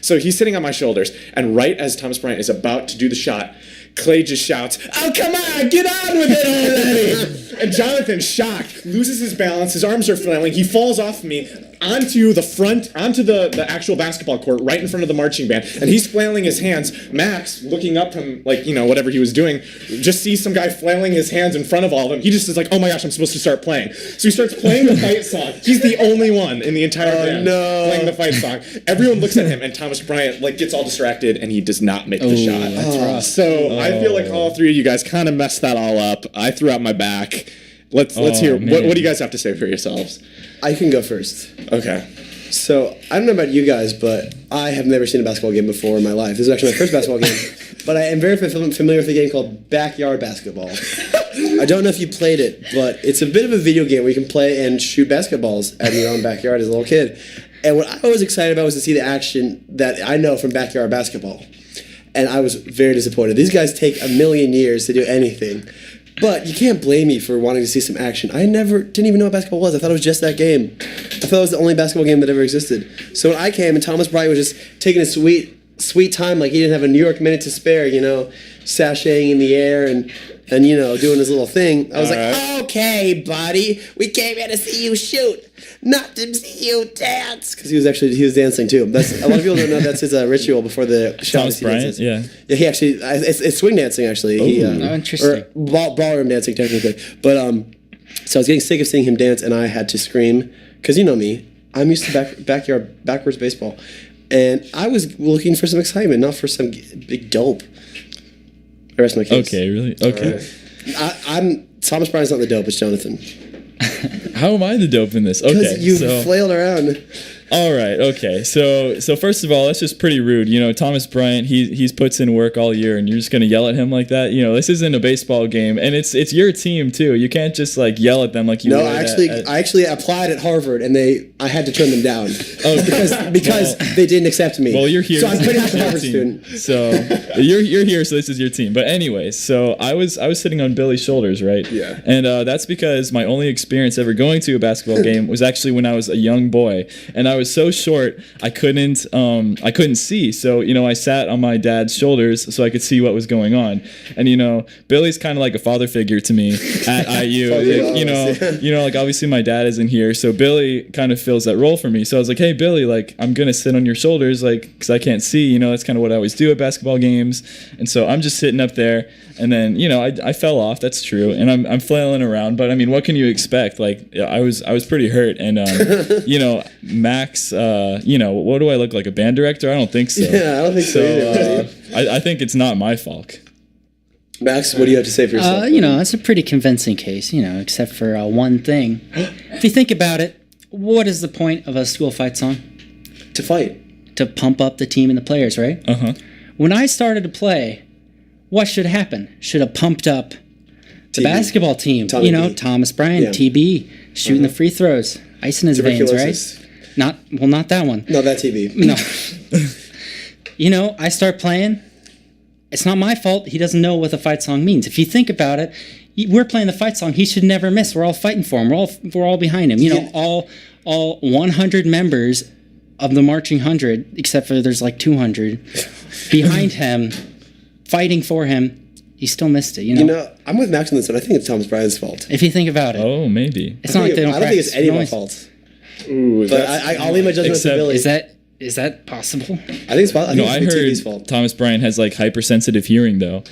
So he's sitting on my shoulders, and right as Thomas Bryant is about to do the shot, Clay just shouts, "Oh, come on, get on with it already!" And Jonathan, shocked, loses his balance. His arms are flailing. He falls off me onto the actual basketball court right in front of the marching band. And he's flailing his hands. Max, looking up from, whatever he was doing, just sees some guy flailing his hands in front of all of them. He just is like, oh my gosh, I'm supposed to start playing. So he starts playing the fight song. He's the only one in the entire band playing the fight song. Everyone looks at him, and Thomas Bryant gets all distracted, and he does not make the shot. That's rough. So I feel like all three of you guys kind of messed that all up. I threw out my back. Let's hear. man. What do you guys have to say for yourselves? I can go first. Okay. So, I don't know about you guys, but I have never seen a basketball game before in my life. This is actually my first basketball game. But I am very familiar with a game called backyard basketball. I don't know if you played it, but it's a bit of a video game where you can play and shoot basketballs out in your own backyard as a little kid. And what I was excited about was to see the action that I know from backyard basketball. And I was very disappointed. These guys take a million years to do anything. But you can't blame me for wanting to see some action. I didn't even know what basketball was. I thought it was just that game. I thought it was the only basketball game that ever existed. So when I came and Thomas Bryant was just taking a sweet time, like he didn't have a New York minute to spare, sashaying in the air and doing his little thing. I was like, okay, buddy, we came here to see you shoot, not to see you dance. Because he was dancing too. That's a lot of people don't know that's his ritual before the shot. Thomas Bryant, yeah. Yeah, he actually it's swing dancing actually. Interesting. Or ballroom dancing technically. But so I was getting sick of seeing him dance, and I had to scream because you know me, I'm used to backyard backwards baseball, and I was looking for some excitement, not for some big dope. I rest my case. Okay, really? Okay. I'm Thomas Bryant's not the dope, it's Jonathan. How am I the dope in this? Because Okay, you so flailed around. All right. Okay. So first of all, that's just pretty rude. You know, Thomas Bryant, he's puts in work all year, and you're just gonna yell at him like that. You know, this isn't a baseball game, and it's your team too. You can't just like yell at them like you. No, would I actually applied at Harvard, and I had to turn them down because well, they didn't accept me. Well, you're here. So I'm pretty much a Your Harvard team. student. So you're here. So this is your team. But anyway, so I was sitting on Billy's shoulders, right? Yeah. And that's because my only experience ever going to a basketball game was actually when I was a young boy, and I was so short I couldn't see. So you know, I sat on my dad's shoulders so I could see what was going on. And you know, Billy's kind of like a father figure to me at IU. you know, like obviously my dad isn't here, so Billy kind of fills that role for me. So I was like, hey Billy, like I'm gonna sit on your shoulders, like because I can't see. You know, that's kind of what I always do at basketball games. And so I'm just sitting up there, and then you know, I fell off. That's true, and I'm flailing around. But I mean, what can you expect? Like I was pretty hurt, and you know, Max. You know, what do I look like, a band director? I don't think so. Yeah, I don't think so either. I think it's not my fault. Max, what do you have to say for yourself? You know, it's a pretty convincing case, you know, except for one thing. If you think about it, what is the point of a school fight song? To fight. To pump up the team and the players, right? Uh-huh. When I started to play, what should happen? Should have pumped up the TB. basketball team. Tommy you know, B. Thomas Bryant, Yeah. TB, shooting the free throws, ice in his veins, Tuberculosis. right? Not that one. No, that TV. No. You know, I start playing. It's not my fault he doesn't know what the fight song means. If you think about it, we're playing the fight song. He should never miss. We're all fighting for him. We're all behind him. You know, all 100 members of the marching 100, except for there's like 200, behind him, fighting for him. He still missed it. You know, I'm with Max on this one. I think it's Thomas Bryant's fault. if you think about it, Oh, maybe. it's not like they don't I don't think it's practice. any You of know, my fault. Ooh, But that's- I'll leave my judgment to Except- Billy. Is that possible? I think it's possible. No, I I think it's TV's heard fault. Thomas Bryant has like hypersensitive hearing though.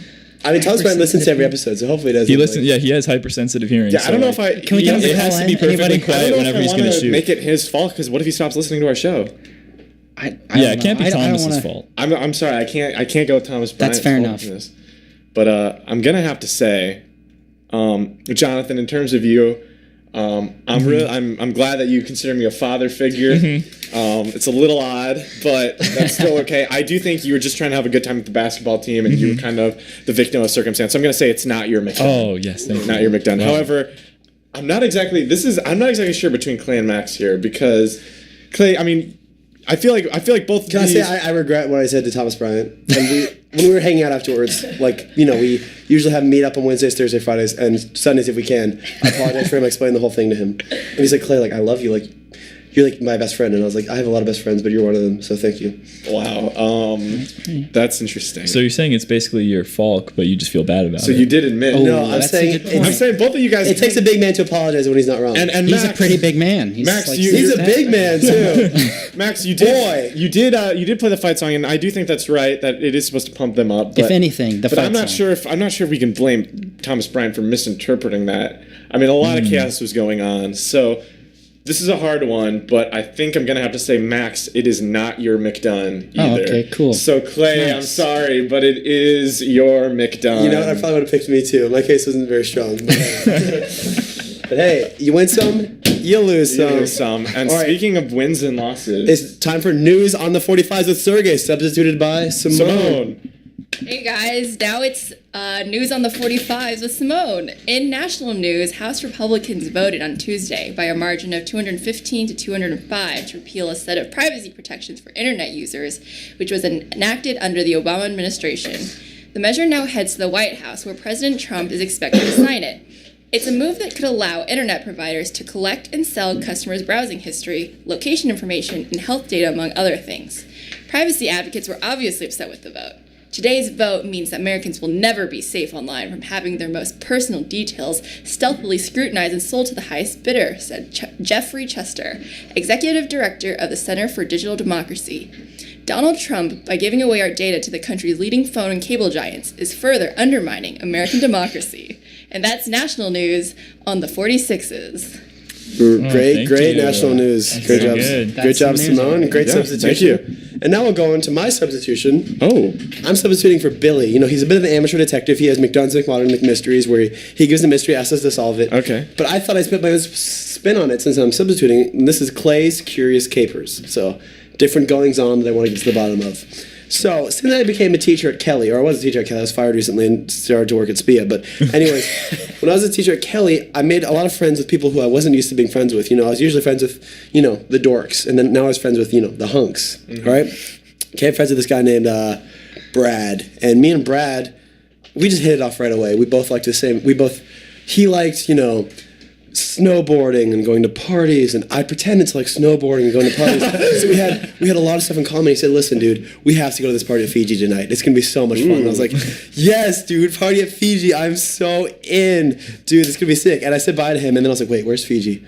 I mean, Thomas Bryant listens to every episode, so hopefully he doesn't. He listens. Yeah, he has hypersensitive hearing. yeah, I so, don't know like, if I. Can we you get know, him it to has call to in? be perfectly Anybody? I don't quiet know whenever if he's I going to wanna shoot. make it his fault, because what if he stops listening to our show? I Yeah, don't it can't know. be I don't Thomas's wanna- fault. I'm sorry, I can't go with Thomas Bryant's That's fair fault enough. in this. But I'm gonna have to say, Jonathan, in terms of you, I'm glad that you consider me a father figure. It's a little odd, but that's still okay. I do think you were just trying to have a good time with the basketball team, and you were kind of the victim of circumstance. So I'm gonna say it's not your McDonough. Oh yes, thank you. Not your McDonough. Wow. However, I'm not exactly sure between Clay and Max here, because Clay, I mean, I feel like both. Can I say I regret what I said to Thomas Bryant? And when we were hanging out afterwards, like, you know, we usually have meet up on Wednesdays, Thursdays, Fridays, and Sundays if we can. I apologize for him. I explained the whole thing to him, and he's like, Clay, like, I love you, like, you're like my best friend. And I was like, I have a lot of best friends, but you're one of them, so thank you. Wow, that's interesting. So you're saying it's basically your fault, but you just feel bad about So it. you did admit. No, I'm that's a saying good point. I'm saying both of you guys. it takes a big man to apologize when he's not wrong. and He's Max, a pretty big man. Max, like he's a big man too. Max, you did play the fight song, and I do think that's right, that it is supposed to pump them up. But, If anything, the but fight I'm not song. sure if we can blame Thomas Bryant for misinterpreting that. I mean, a lot of chaos was going on, so this is a hard one. But I think I'm gonna have to say, Max, it is not your McDunn Oh, either. okay, cool. So Clay, I'm Nice. sorry, but it is your McDunn. You know what? I probably would have picked me too. My case wasn't very strong. But hey, you win some, you lose You some. lose some. And All right. speaking of wins and losses, It's time for news on the 45s with Sergey, substituted by Simone. Simone. Hey guys, now it's news on the 45s with Simone. In national news, House Republicans voted on Tuesday by a margin of 215 to 205 to repeal a set of privacy protections for internet users, which was enacted under the Obama administration. The measure now heads to the White House, where President Trump is expected to sign it. It's a move that could allow internet providers to collect and sell customers' browsing history, location information, and health data, among other things. Privacy advocates were obviously upset with the vote. Today's vote means that Americans will never be safe online from having their most personal details stealthily scrutinized and sold to the highest bidder, said Jeffrey Chester, executive director of the Center for Digital Democracy. Donald Trump, by giving away our data to the country's leading phone and cable giants, is further undermining American democracy. And that's national news on the 46s. thank Great you. national news. That's Great so job. good. Great That's job, some news. Simone. Great Yeah, substitution. thank you. And now we'll go on to my substitution. Oh, I'm substituting for Billy. You know, he's a bit of an amateur detective. He has McDonald's, McModern, McMysteries, where he gives a mystery, asks us to solve it. Okay. But I thought I'd put my own spin on it since I'm substituting. And this is Clay's Curious Capers. So, different goings on that I want to get to the bottom of. So, since I became a teacher at Kelly, or I was a teacher at Kelly, I was fired recently and started to work at SPIA. But, anyways, when I was a teacher at Kelly, I made a lot of friends with people who I wasn't used to being friends with. You know, I was usually friends with, you know, the dorks. And then now I was friends with, you know, the hunks. All right? Okay, I'm friends with this guy named Brad. And me and Brad, we just hit it off right away. We both liked the same. He liked, you know, snowboarding and going to parties, and I pretended to like snowboarding and going to parties. So we had a lot of stuff in common. He said, "Listen, dude, we have to go to this party at Fiji tonight. It's gonna be so much fun." And I was like, "Yes, dude, party at Fiji. I'm so in, dude. It's gonna be sick." And I said bye to him, and then I was like, "Wait, where's Fiji?"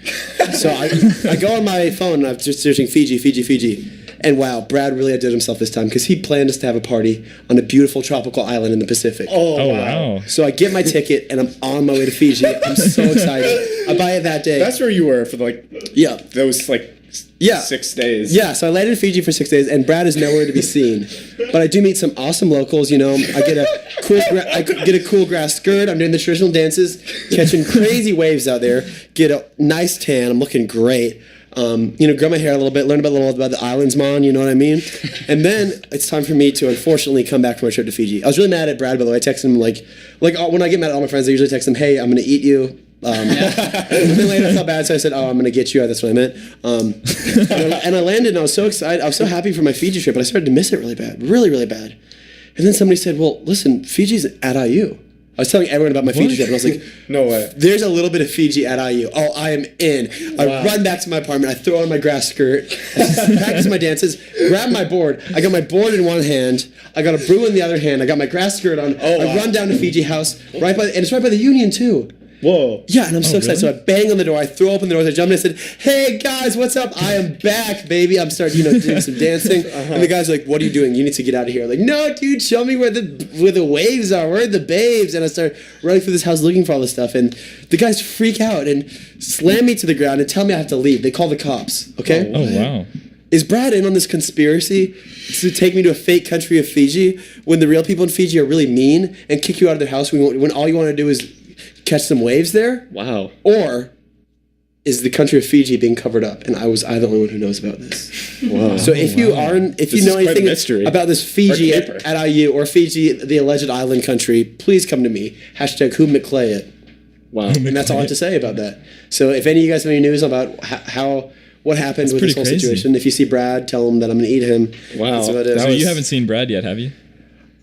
So I go on my phone and I'm just searching Fiji. And wow, Brad really outdid himself this time because he planned us to have a party on a beautiful tropical island in the Pacific. Oh, wow. So I get my ticket and I'm on my way to Fiji. I'm so excited. I buy it that day. that's where you were for like Yeah. those like Yeah. 6 days. Yeah, so I landed in Fiji for 6 days, and Brad is nowhere to be seen. But I do meet some awesome locals. You know, I get a cool grass skirt. I'm doing the traditional dances, catching crazy waves out there. Get a nice tan. I'm looking great. You know, grow my hair a little bit, learn a little about the islands, man. You know what I mean? And then it's time for me to unfortunately come back from my trip to Fiji. I was really mad at Brad, by the way. I texted him like when I get mad at all my friends, I usually text them, "Hey, I'm gonna eat you." And then later I felt bad, so I said, "Oh, I'm gonna get you." That's what I meant. And I landed, and I was so excited. I was so happy for my Fiji trip, but I started to miss it really bad, really bad. And then somebody said, "Well, listen, Fiji's at IU." I was telling everyone about my Fiji trip, and I was like, No way. "There's a little bit of Fiji at IU. Oh, I am in." I run back to my apartment. I throw on my grass skirt, practice my dances, grab my board. I got my board in one hand. I got a brew in the other hand. I got my grass skirt on. I run down to Fiji House, and it's right by the Union too. Whoa. Yeah, and I'm so excited. So I bang on the door. I throw open the door. I jump in and I said, "Hey guys, what's up? I am back, baby." I'm starting, doing some dancing. And the guys are like, "What are you doing? You need to get out of here." I'm like, "No, dude, show me where the waves are. Where are the babes?" And I start running through this house looking for all this stuff. And the guys freak out and slam me to the ground and tell me I have to leave. They call the cops. Okay. Oh, wow. Is Brad in on this conspiracy to take me to a fake country of Fiji when the real people in Fiji are really mean and kick you out of their house when all you want to do is catch some waves there? Wow. Or is the country of Fiji being covered up? And I the only one who knows about this. Wow. So if you know quite a anything mystery. about this Fiji Or caper. at IU or Fiji, the alleged island country, please come to me. # who McClay it. Wow. And that's all I have to say about that. So if any of you guys have any news about what happened with this pretty whole crazy. situation, if you see Brad, tell him that I'm going to eat him. Wow. That's what it is. So you haven't seen Brad yet, have you?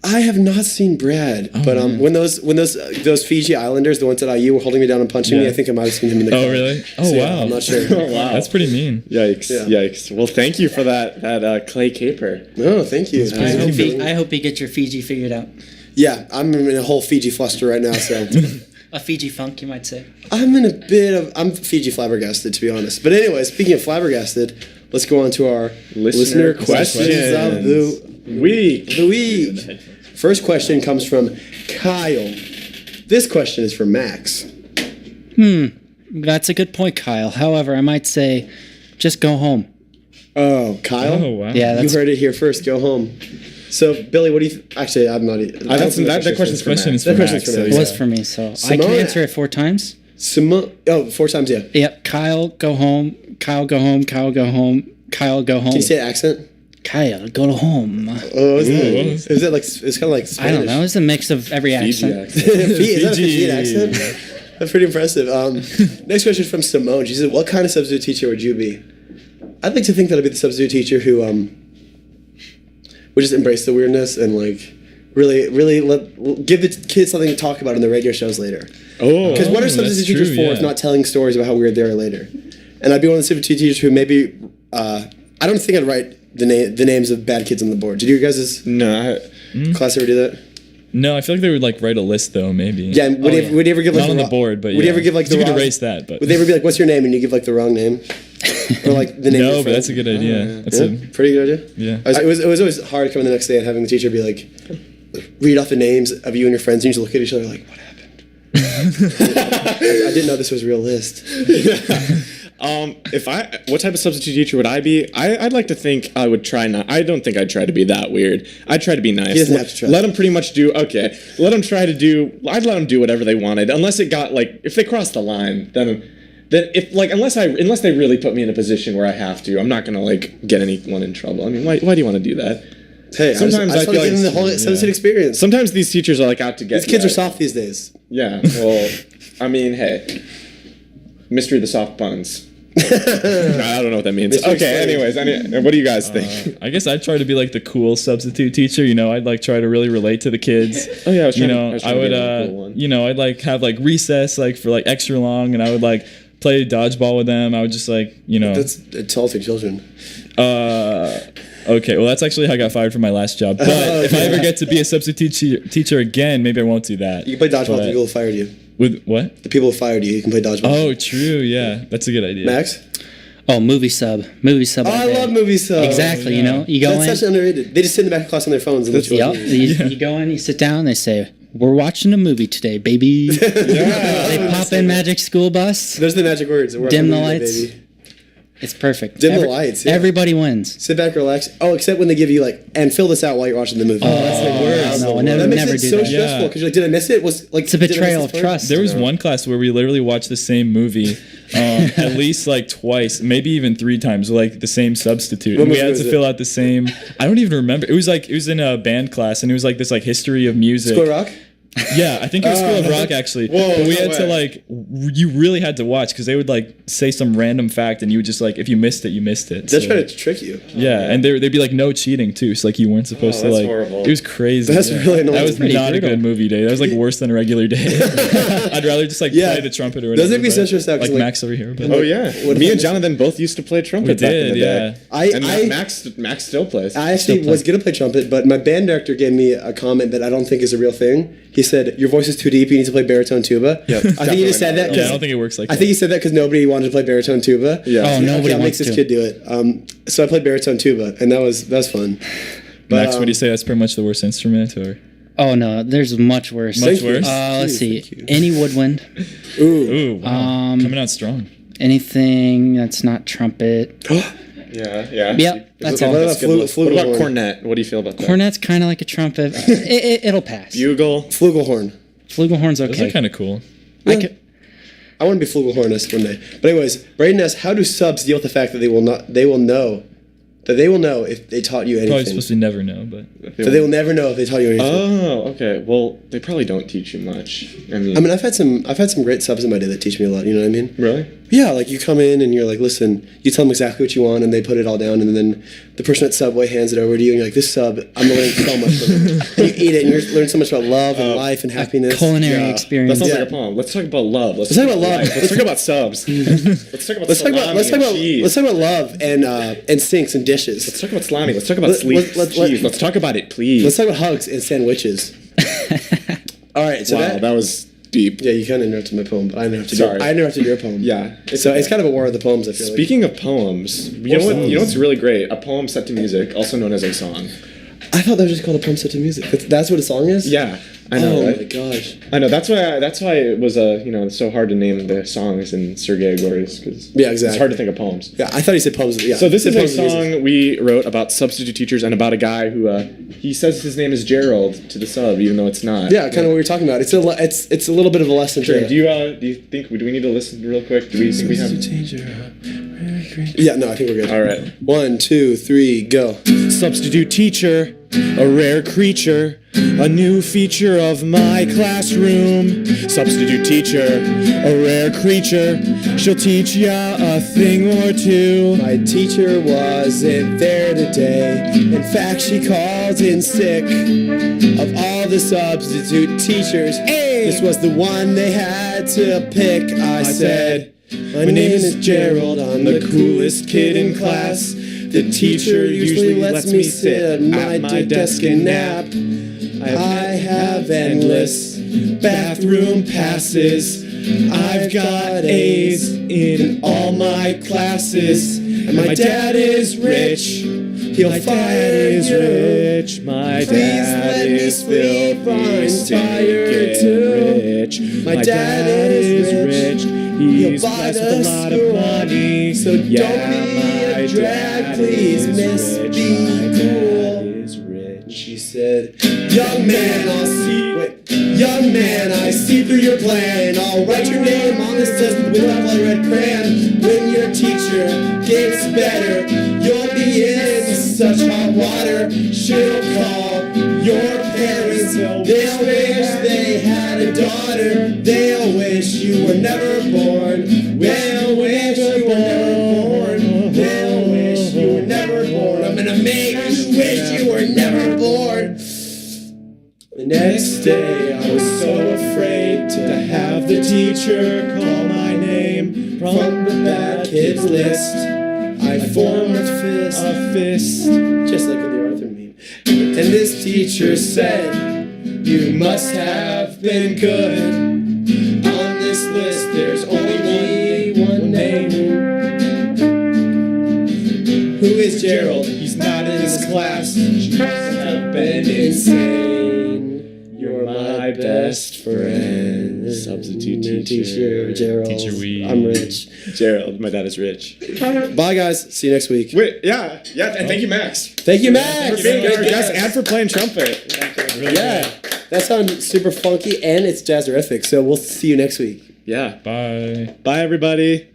I have not seen Brad, but when those Fiji Islanders, the ones at IU, were holding me down and punching me, Yeah. I think I might have seen him in the car. Oh, really? Oh, So, yeah, wow. I'm not sure. Wow. That's pretty mean. Yikes. Yeah. Yikes. Well, thank you for that clay caper. No, thank you. I hope you get your Fiji figured out. Yeah, I'm in a whole Fiji fluster right now, so A Fiji funk, you might say. I'm Fiji flabbergasted, to be honest. But anyway, speaking of flabbergasted, let's go on to our listener questions of the week. First question comes from Kyle. This question is for Max. That's a good point, Kyle. However, I might say, just go home. Oh, Kyle? Oh, wow. Yeah, You that's heard it here first. Go home. So, Billy, what do you... Actually, I'm not... That question's for Question Max. is for That question's Max. for so Max. it yeah. was for me, so I Simone- can answer it 4 times. 4 times, yeah. Yep. Kyle, go home. Kyle, go home. Kyle, go home. Kyle, go home. Can you say accent? Kyle, go home. Oh, is that like... It's kind of like Spanish. I don't know. It's a mix of every Fiji accent. accent. Is that a Fiji. Fijian accent? That's pretty impressive. Next question from Simone. She said, "What kind of substitute teacher would you be?" I'd like to think that I'd be the substitute teacher who would just embrace the weirdness and like really give the kids something to talk about in the radio shows later. Oh. Because what are that's substitute teachers true, for yeah. if not telling stories about how weird they are later? And I'd be one of the substitute teachers who maybe I don't think I'd write the names of bad kids on the board. Did you guys' No. class ever do that? No, I feel like they would like write a list though, maybe. Yeah. Would you ever give like Not on the the board, but would you yeah. ever give like the You could wrong- erase that, but Would they ever be like, "What's your name?" and you give like the wrong name, or like the name? of no, your but friend? that's a good idea. That's Yeah, a pretty good idea. Yeah. It was always hard coming the next day and having the teacher be like, read off the names of you and your friends, and you just look at each other like, "What happened?" I didn't know this was a real list. What type of substitute teacher would I be? I'd like to think I would try not. I don't think I'd try to be that weird. I'd try to be nice. He doesn't have to try. Let them pretty much do. Okay, let them try to do. I'd let them do whatever they wanted, unless it got like if they crossed the line, then if like unless they really put me in a position where I have to, I'm not gonna like get anyone in trouble. I mean, why do you want to do that? Hey, Sometimes I I feel feel like like- the whole substitute experience. Sometimes these teachers are like out to get. These kids you. are soft these days. Yeah. Well, I mean, hey, mystery of the soft buns. I don't know what that means. Mystery Okay. explained. Anyways, what do you guys think? I guess I'd try to be like the cool substitute teacher. You know, I'd like try to really relate to the kids. Oh yeah, I was You trying know, to, I was I trying to would, be the cool one. you know, I'd like have like recess like for like extra long, and I would like play dodgeball with them. I would just like, you know, It's all to children. okay, well that's actually how I got fired from my last job. But if I ever get to be a substitute teacher again, maybe I won't do that. You can play dodgeball with But- the people who fired you. With what? The people who fired you, you can play dodgeball. Oh, true. Yeah, that's a good idea. Max? Oh, movie sub. Movie sub. Oh, all I day. love movies. Exactly. You know, you go That's in. such underrated. They just sit in the back of class on their phones and let you Yep. watch You, you go in, you sit down, they say, "We're watching a movie today, baby." They pop in Magic School Bus. Those are the magic words. We're Dim on the movie, lights. baby. It's perfect. Dim the lights, yeah. Everybody wins. Sit back, relax. Oh, except when they give you like, and fill this out while you're watching the movie. Oh, that's the worst. No, That makes never it do so that. stressful because you're like, did I miss it? Was like It's a betrayal of trust. There was one class where we literally watched the same movie at least like twice, maybe even 3 times, with like the same substitute. And we movie had was to it? fill out the same. I don't even remember. It was in a band class, and it was like this like history of music. School Rock? Yeah, I think it was School of Rock actually. Whoa, but we no had to way. like, you really had to watch because they would like say some random fact, and you would just like, if you missed it, you missed it. They're So, trying to trick you. yeah, and they'd be like, no cheating too. So like you weren't supposed to that's like. horrible. It was crazy. That's really annoying. That was Pretty not brutal. a good movie day. That was like worse than a regular day. I'd rather just like Yeah. play the trumpet or whatever. Those make me so but, stressed out 'cause, Like like- Max over here. But Oh yeah, What me if I and miss Jonathan both used to play trumpet back in the yeah. day. And I- Max still plays. I actually was going to play trumpet, but my band director gave me a comment that I don't think is a real thing. He said, "Your voice is too deep. You need to play baritone tuba." Yeah, I think he definitely just said that. not. Yeah, I don't think it works like I that. think he said that because nobody wanted to play baritone tuba. Yeah. Oh, nobody I'll make wants this to. kid do it. So I played baritone tuba, and that was fun. But, Max, what do you say? That's pretty much the worst instrument, or Oh no, there's much worse. Much Thank you. worse? Let's see. Thank you. Any woodwind, Ooh. ooh, wow. coming out strong. anything that's not trumpet. Yeah. Yep, that's all. What about That's a good look. What about flugelhorn? cornet? What do you feel about that? Cornet's kind of like a trumpet. It'll pass. Bugle. Flugelhorn. Flugelhorn's Those okay. are kind of cool. I could, I want to be flugelhornist one day. But anyways, Braden asks, how do subs deal with the fact that they will know if they taught you Probably anything? supposed to never know, but So they will never know if they taught you anything. Oh, okay. Well, they probably don't teach you much. I mean, I've had some great subs in my day that teach me a lot. You know what I mean? really? Yeah, like you come in and you're like, listen, you tell them exactly what you want, and they put it all down, and then the person at Subway hands it over to you, and you're like, this sub, I'm learning so much from it. And you eat it, and you learn so much about love and life and happiness. culinary That experience. sounds Yeah. like a poem. Let's talk about love. Let's talk about love. Let's talk about subs. Let's talk about cheese. Let's talk about love and sinks and dishes. Let's talk about salami. Let's talk about Let- sleep. let- cheese. Let's talk about it, please. Let's talk about hugs and sandwiches. All right, so wow, that was deep. yeah, you kind of interrupted my poem, but I interrupted. Sorry. I interrupted your poem. Yeah. So it's kind of a war of the poems. I feel like. Speaking of poems, you know what's really great? A poem set to music, also known as a song. I thought that was just called a poem set to music. That's what a song is. Yeah, I know, Oh right? my gosh. I know. That's why it was so hard to name the songs in Sergei Gory's because Yeah, it's exactly. hard to think of poems. Yeah, I thought he said poems. Yeah. So this he is said a poems of music. song we wrote about substitute teachers and about a guy who he says his name is Gerald to the sub, even though it's not. Yeah, kind of what we were talking about. It's a little bit of a lesson. Sure. to- Do you think do we need to listen real quick? Do we think we have? Yeah, no, I think we're good. All right. 1, 2, 3, go. Substitute teacher, a rare creature, a new feature of my classroom. Substitute teacher, a rare creature, she'll teach ya a thing or two. My teacher wasn't there today. In fact, she called in sick. Of all the substitute teachers, this was the one they had to pick. I said, my name is Gerald. I'm the coolest kid in class. The teacher usually lets me sit at my desk and nap. I have endless bathroom passes. I've got A's in all my classes. And my dad is rich, He'll My fire dad is you. rich. My Please dad let me is sleep, filthy, I'm tired stinking too. rich. My dad is rich. He's He'll buy blessed with a the lot of school. money. So yeah, don't be my a drag, dad please, is miss, rich. be My dad cool. is rich. She said, young man, young man, I see through your plan. I'll write your name on this list with a blood red crayon. When your teacher gets better, you'll be in such hot water. She'll call your parents. They'll wish they had a daughter. They'll wish you were never born. They'll wish you were never born. They'll wish you were never born. I'm gonna make you wish you were never born. The next day I was so afraid to have the teacher call my name from the bad kids list. I formed a fist, just like in the Arthur meme. And this teacher said, you must have been good. On this list there's only one name. Who is Gerald? He's not in his class. You must have been insane. You're my best friend. Substitute teacher. Gerald. Teacher Wee. I'm rich. Gerald, my dad is rich. Bye, guys. See you next week. Wait, yeah, and thank you, Max. Thank you, Max. For being our Great guest and for playing trumpet. Yeah, that sounds super funky and it's jazzerific. So we'll see you next week. Yeah. Bye. Bye, everybody.